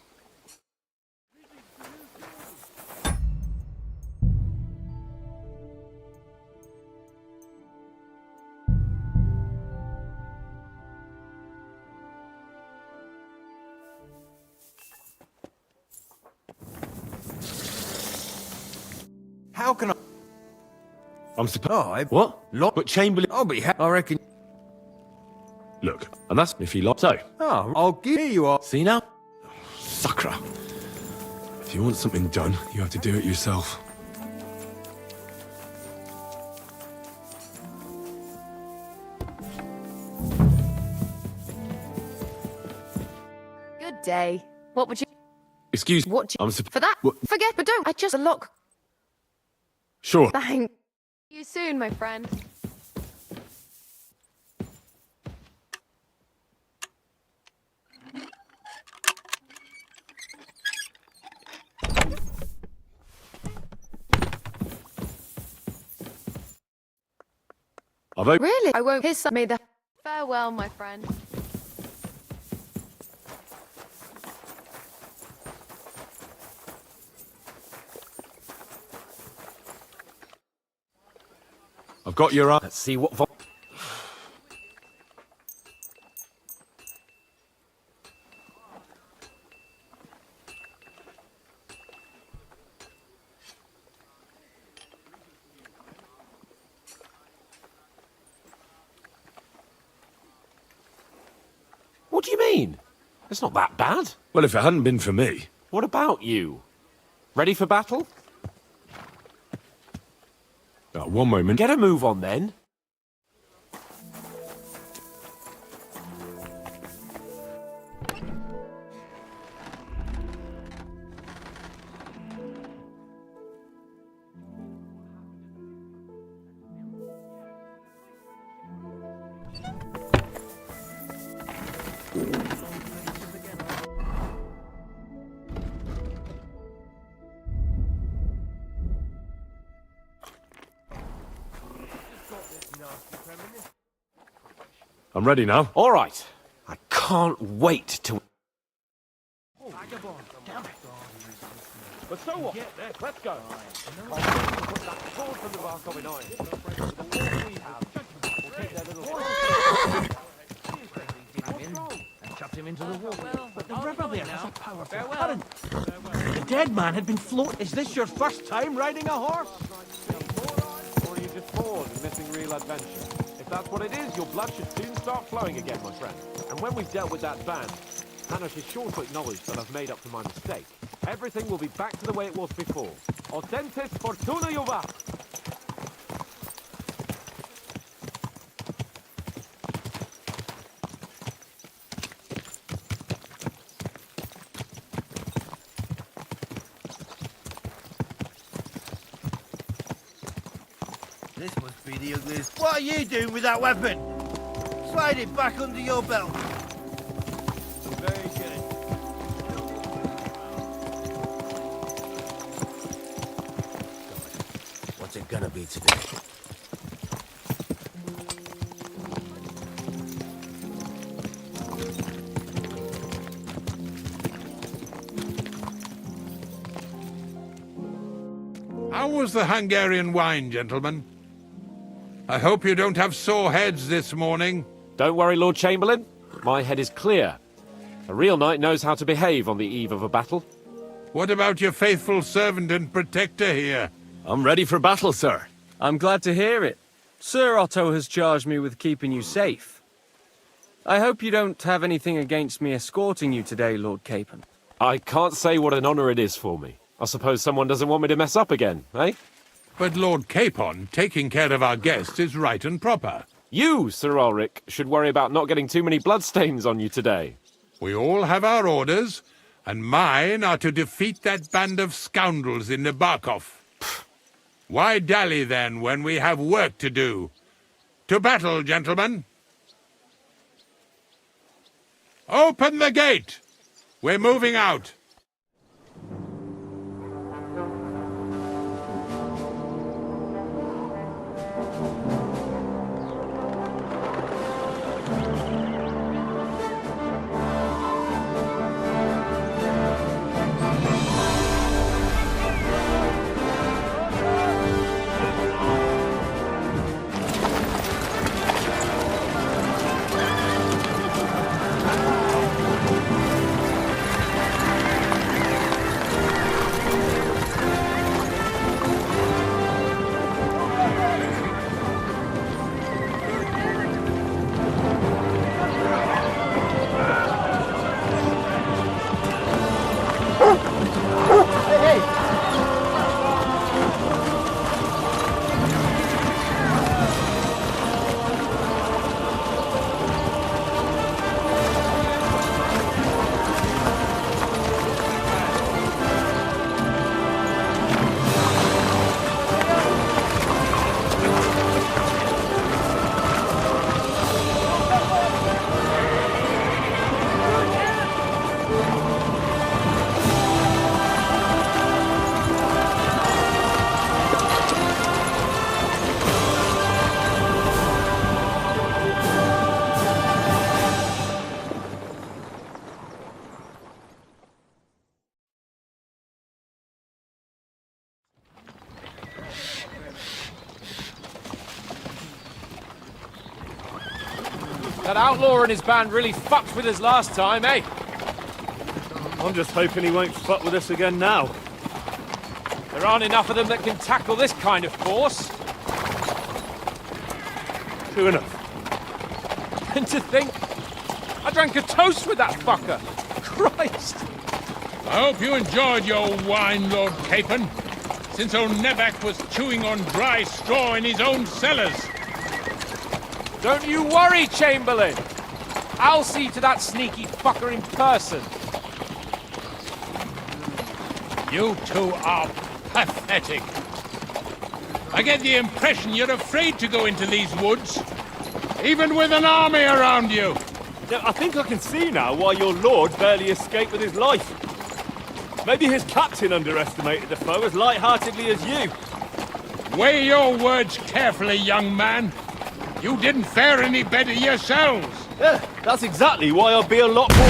How can I... I'm supposed... Oh, What? Lock... But Chamberlain... I'll be I reckon... Look, and that's if he locks out. Oh, I'll give you up. See now? Sucker. If you want something done, you have to do it yourself. Good day. What would you... Excuse me. What do you... I'm For that? What? Forget, but don't. I just lock. Sure. Thank you soon, my friend. Really? I won't kiss. May the... Farewell, my friend. I've got your... Let's see what... What do you mean? It's not that bad. Well, if it hadn't been for me... What about you? Ready for battle? One moment. Get a move on then. I'm ready now. All right. I can't wait to... But so what? Let's go. I'll put that sword from the Barkov in iron. The more we have, we'll take their little... And chucked him into the water. But the river there has a powerful current. The dead man had been floating. Is this your first time riding a horse? Or are you just bored and missing real adventure? If that's what it is, your blood should soon start flowing again, my friend. And when we've dealt with that band, Hanush is sure to acknowledge that I've made up for my mistake. Everything will be back to the way it was before. Autentis fortuna juva! This must be the ugliest. What are you doing with that weapon? Slide it back under your belt. Very good. What's it gonna be today? How was the Hungarian wine, gentlemen? I hope you don't have sore heads this morning. Don't worry, Lord Chamberlain. My head is clear. A real knight knows how to behave on the eve of a battle. What about your faithful servant and protector here? I'm ready for battle, sir. I'm glad to hear it. Sir Otto has charged me with keeping you safe. I hope you don't have anything against me escorting you today, Lord Capon. I can't say what an honor it is for me. I suppose someone doesn't want me to mess up again, eh? But Lord Capon, taking care of our guests is right and proper. You, Sir Ulrich, should worry about not getting too many bloodstains on you today. We all have our orders, and mine are to defeat that band of scoundrels in Nebarkov. Why dally, then, when we have work to do? To battle, gentlemen! Open the gate! We're moving out. That outlaw and his band really fucked with us last time, eh? I'm just hoping he won't fuck with us again now. There aren't enough of them that can tackle this kind of force. True enough. And to think, I drank a toast with that fucker. Christ! I hope you enjoyed your wine, Lord Capon, since old Nebak was chewing on dry straw in his own cellars. Don't you worry, Chamberlain. I'll see to that sneaky fucker in person. You two are pathetic. I get the impression you're afraid to go into these woods, even with an army around you. I think I can see now why your lord barely escaped with his life. Maybe his captain underestimated the foe as light-heartedly as you. Weigh your words carefully, young man. You didn't fare any better yourselves. Yeah, that's exactly why I'll be a lot more...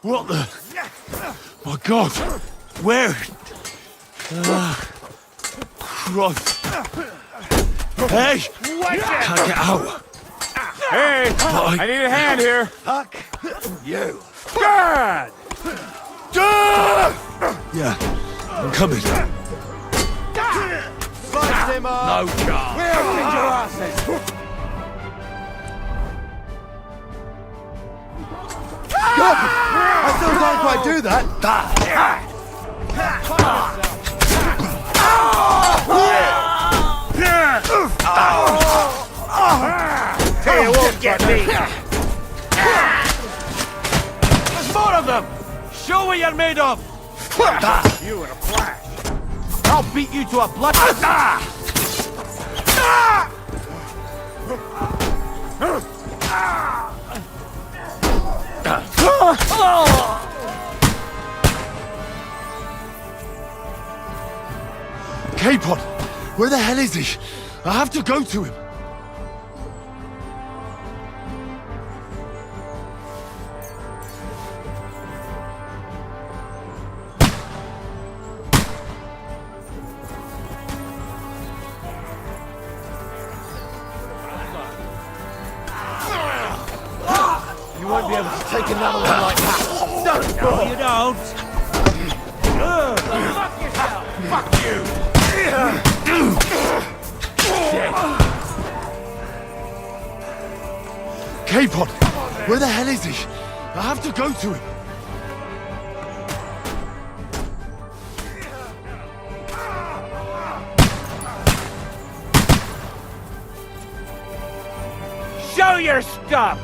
What the? My God! Where? Christ! Hey! Can't get out! Hey! I need a hand here! Fuck you! God! Yeah, I'm coming. Slice him off! No chance. We're off your asses! God! I still can't quite do that! Tell you won't get me! There's more of them! Show what you're made of! You in a flash! I'll beat you to a blood... Capon! Where the hell is he? I have to go to him. You won't be able to take another one like that! No, you don't! Fuck yourself! Fuck you! Capon! Where the hell is he? I have to go to him. Show your stuff!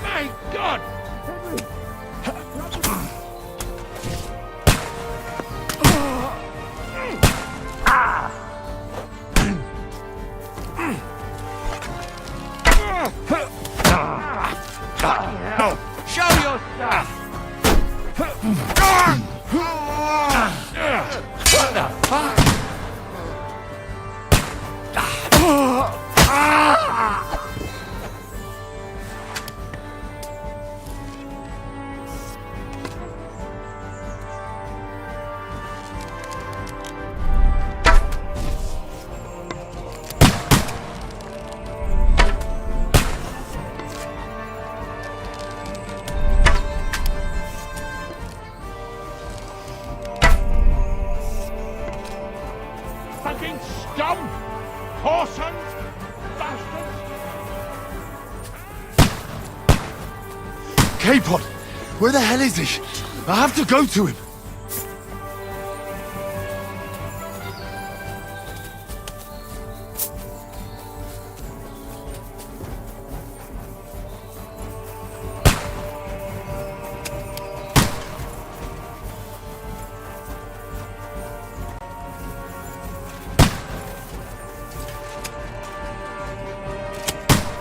My God! Show your stuff! What the fuck? Fucking scum! Whoresons! Bastards! Capon! Where the hell is he? I have to go to him.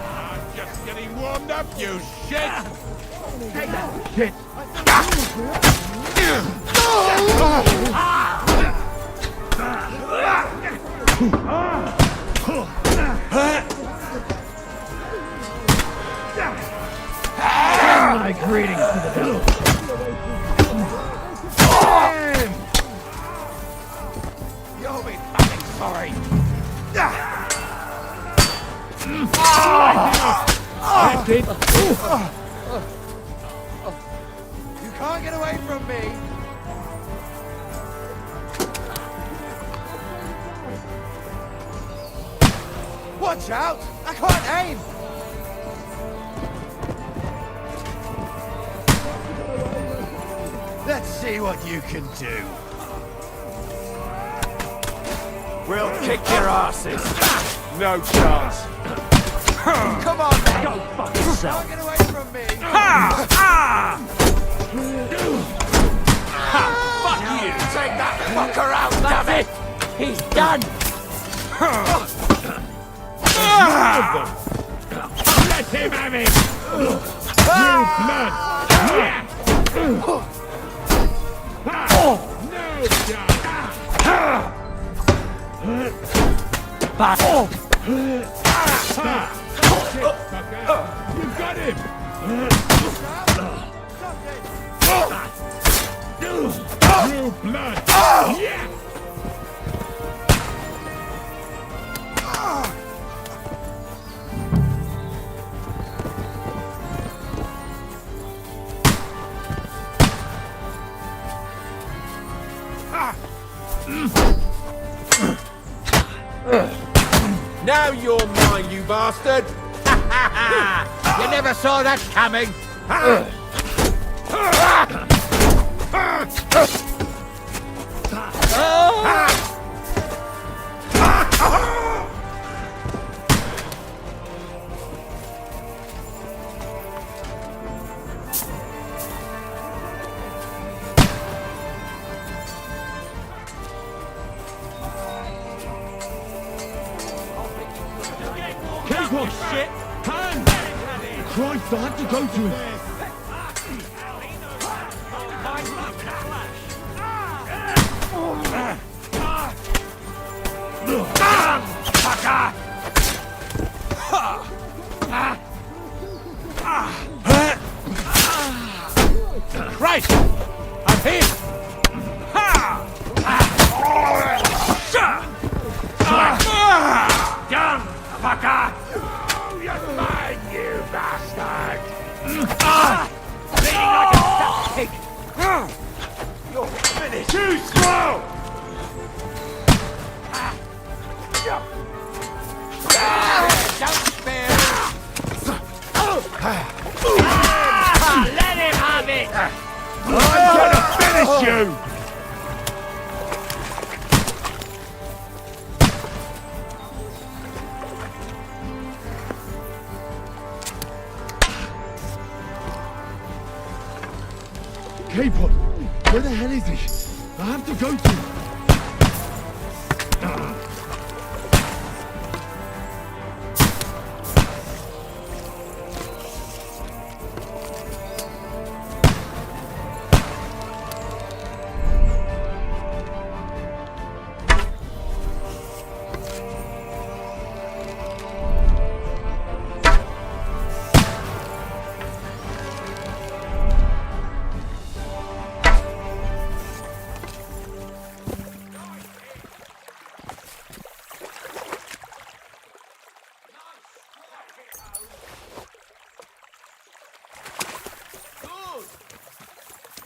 I'm just getting warmed up, you shit! Take that shit! My greetings to the devil. You'll be fucking sorry. You can't get away from me. Watch out! I can't aim! Let's see what you can do. We'll kick your asses. No chance. Come on, then. Go fuck yourself. Don't get away from me. Ha! Ah! Ha! Fuck you! Take that fucker out, damn it! He's done! Let him have it! No blood! Back off! You got him! No blood! Yeah! Now you're mine, you bastard! You never saw that coming! Shit! Hand! Christ, I have to go to him! Christ! I'm hit! Down, fucker! Oh, you're mine, you bastard! Bleeding like a stuck pig! You're finished! Too slow! Don't spare Let him have it! I'm gonna finish you! K-Pod, where the hell is he? I have to go to him.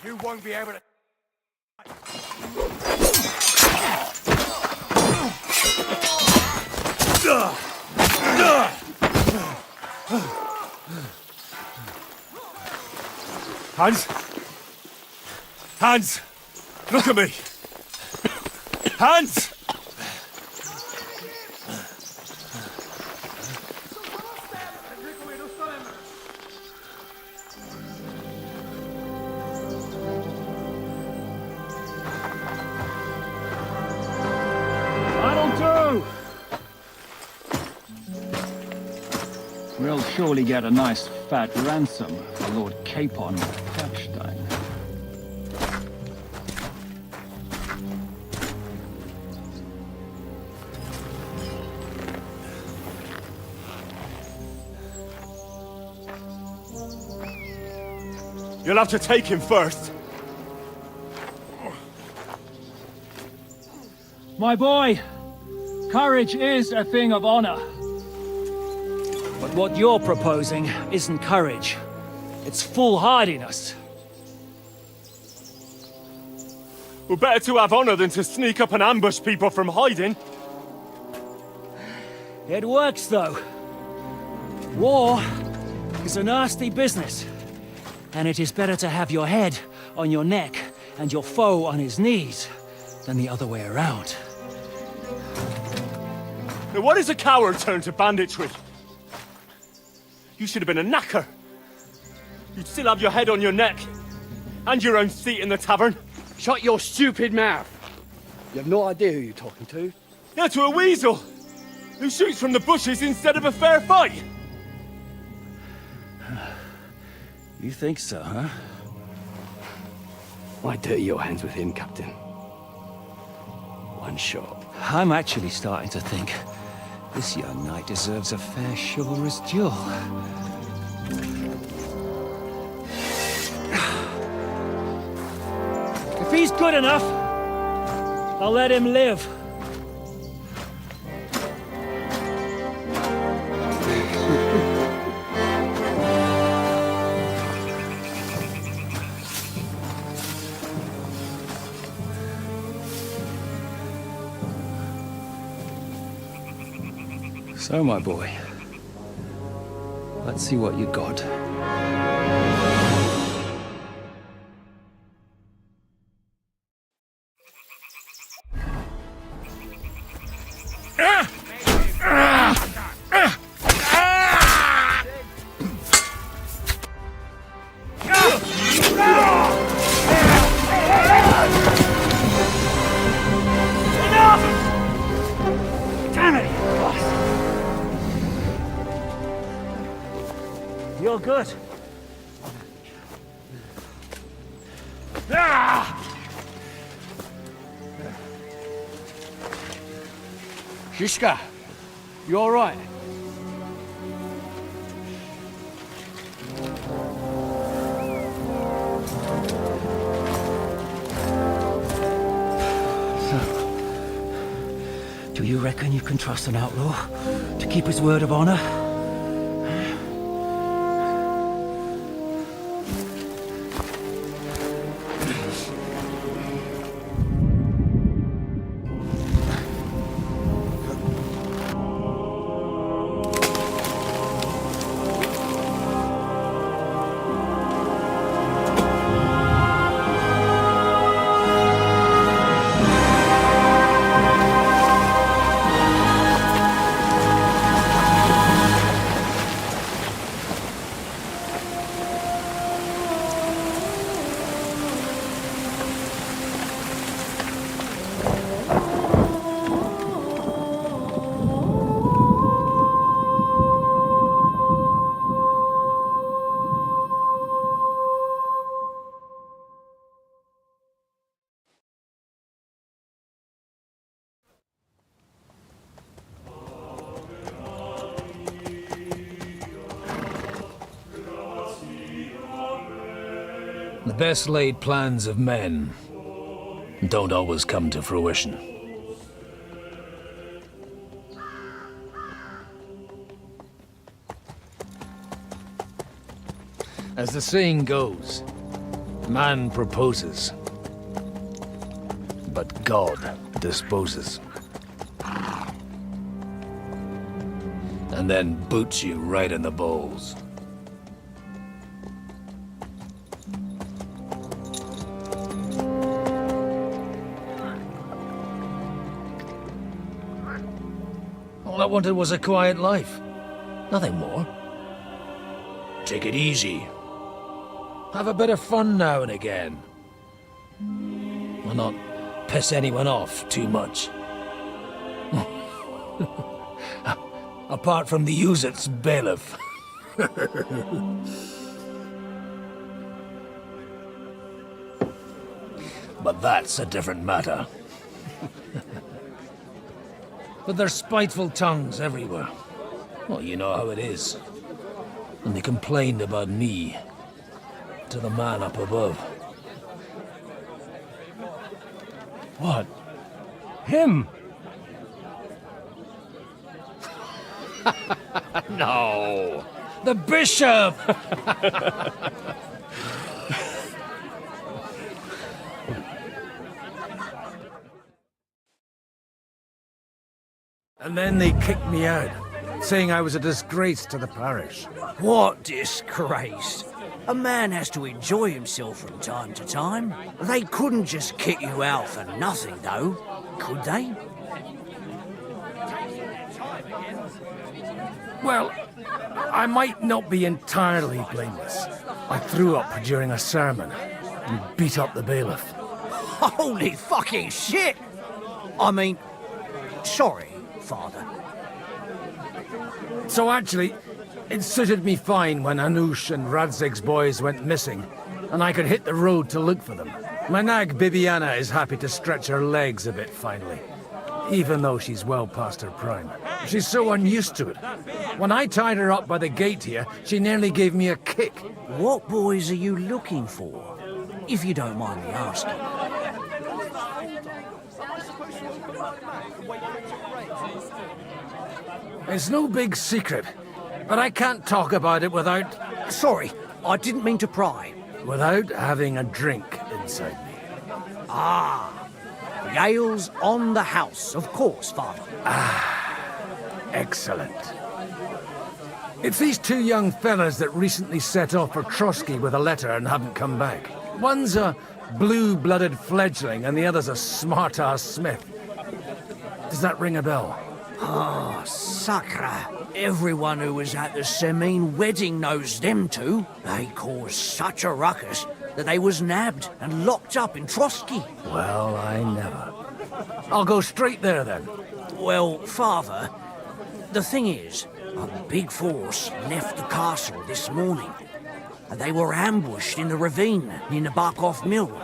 You won't be able to... Hans? Hans! Look at me! Hans! We'll surely get a nice fat ransom for Lord Capon of Kirkstein. You'll have to take him first. My boy, courage is a thing of honor. But what you're proposing isn't courage. It's foolhardiness. Well, better to have honor than to sneak up and ambush people from hiding. It works, though. War is a nasty business. And it is better to have your head on your neck and your foe on his knees than the other way around. Now what is a coward turned to banditry? You should have been a knacker. You'd still have your head on your neck. And your own seat in the tavern. Shut your stupid mouth. You have no idea who you're talking to. Yeah, to a weasel. Who shoots from the bushes instead of a fair fight. You think so, huh? Why dirty your hands with him, Captain? One shot. I'm actually starting to think this young knight deserves a fair chivalrous duel. If he's good enough, I'll let him live. So, my boy, let's see what you got. You're good. Shishka, you all right? So, do you reckon you can trust an outlaw to keep his word of honor? The best laid plans of men don't always come to fruition. As the saying goes, man proposes, but God disposes. And then boots you right in the balls. All I wanted was a quiet life. Nothing more. Take it easy. Have a bit of fun now and again. Well, not piss anyone off too much. Apart from the Uzit's bailiff. But that's a different matter. But there's spiteful tongues everywhere. Well, you know how it is. And they complained about me to the man up above. What? Him? No! The bishop! And then they kicked me out, saying I was a disgrace to the parish. What disgrace? A man has to enjoy himself from time to time. They couldn't just kick you out for nothing, though, could they? Well, I might not be entirely blameless. I threw up during a sermon and beat up the bailiff. Holy fucking shit! I mean, sorry, Father. So actually, it suited me fine when Anush and Radzig's boys went missing, and I could hit the road to look for them. My nag Bibiana is happy to stretch her legs a bit finally, even though she's well past her prime. She's so unused to it. When I tied her up by the gate here, she nearly gave me a kick. What boys are you looking for, if you don't mind me asking? It's no big secret, but I can't talk about it without... Sorry, I didn't mean to pry. Without having a drink inside me. Ah, the ale's on the house, of course, Father. Excellent. It's these two young fellas that recently set off for Trotsky with a letter and haven't come back. One's a blue-blooded fledgling and the other's a smart-ass smith. Does that ring a bell? Ah, Sakra. Everyone who was at the Semine wedding knows them two. They caused such a ruckus that they was nabbed and locked up in Trotsky. Well, I never. I'll go straight there then. Well, Father, the thing is, a big force left the castle this morning. And they were ambushed in the ravine near Nabokov Mill.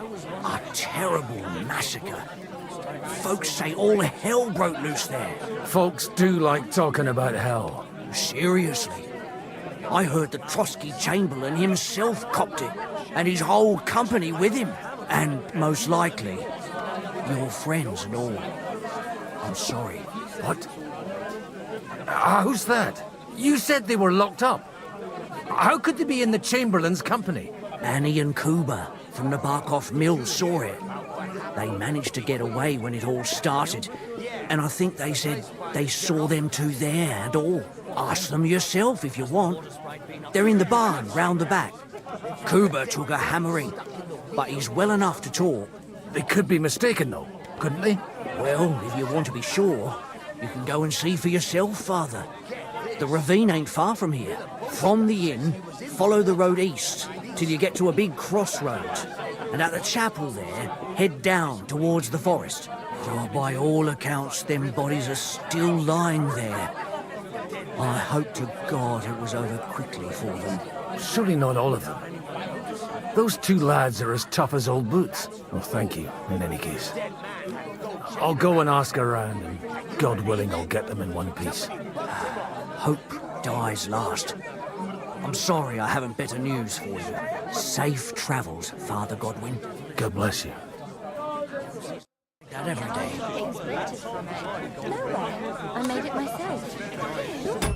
A terrible massacre. Folks say all hell broke loose there. Folks do like talking about hell. Seriously. I heard the Trotsky Chamberlain himself copped it, and his whole company with him. And most likely, your friends and all. I'm sorry. What? Who's that? You said they were locked up. How could they be in the Chamberlain's company? Annie and Kuba from Nabokov Mill saw it. They managed to get away when it all started, and I think they said they saw them two there and all. Ask them yourself if you want. They're in the barn round the back. Kuba took a hammering, but he's well enough to talk. They could be mistaken, though, couldn't they? Well, if you want to be sure, you can go and see for yourself, Father. The ravine ain't far from here. From the inn, follow the road east till you get to a big crossroads. And at the chapel there, head down towards the forest. Oh, by all accounts, them bodies are still lying there. I hope to God it was over quickly for them. Surely not all of them. Those two lads are as tough as old boots. Well, thank you, in any case. I'll go and ask around, and God willing, I'll get them in one piece. Hope dies last. I'm sorry I haven't better news for you. Safe travels, Father Godwin. God bless you. That every day. No way. I made it myself.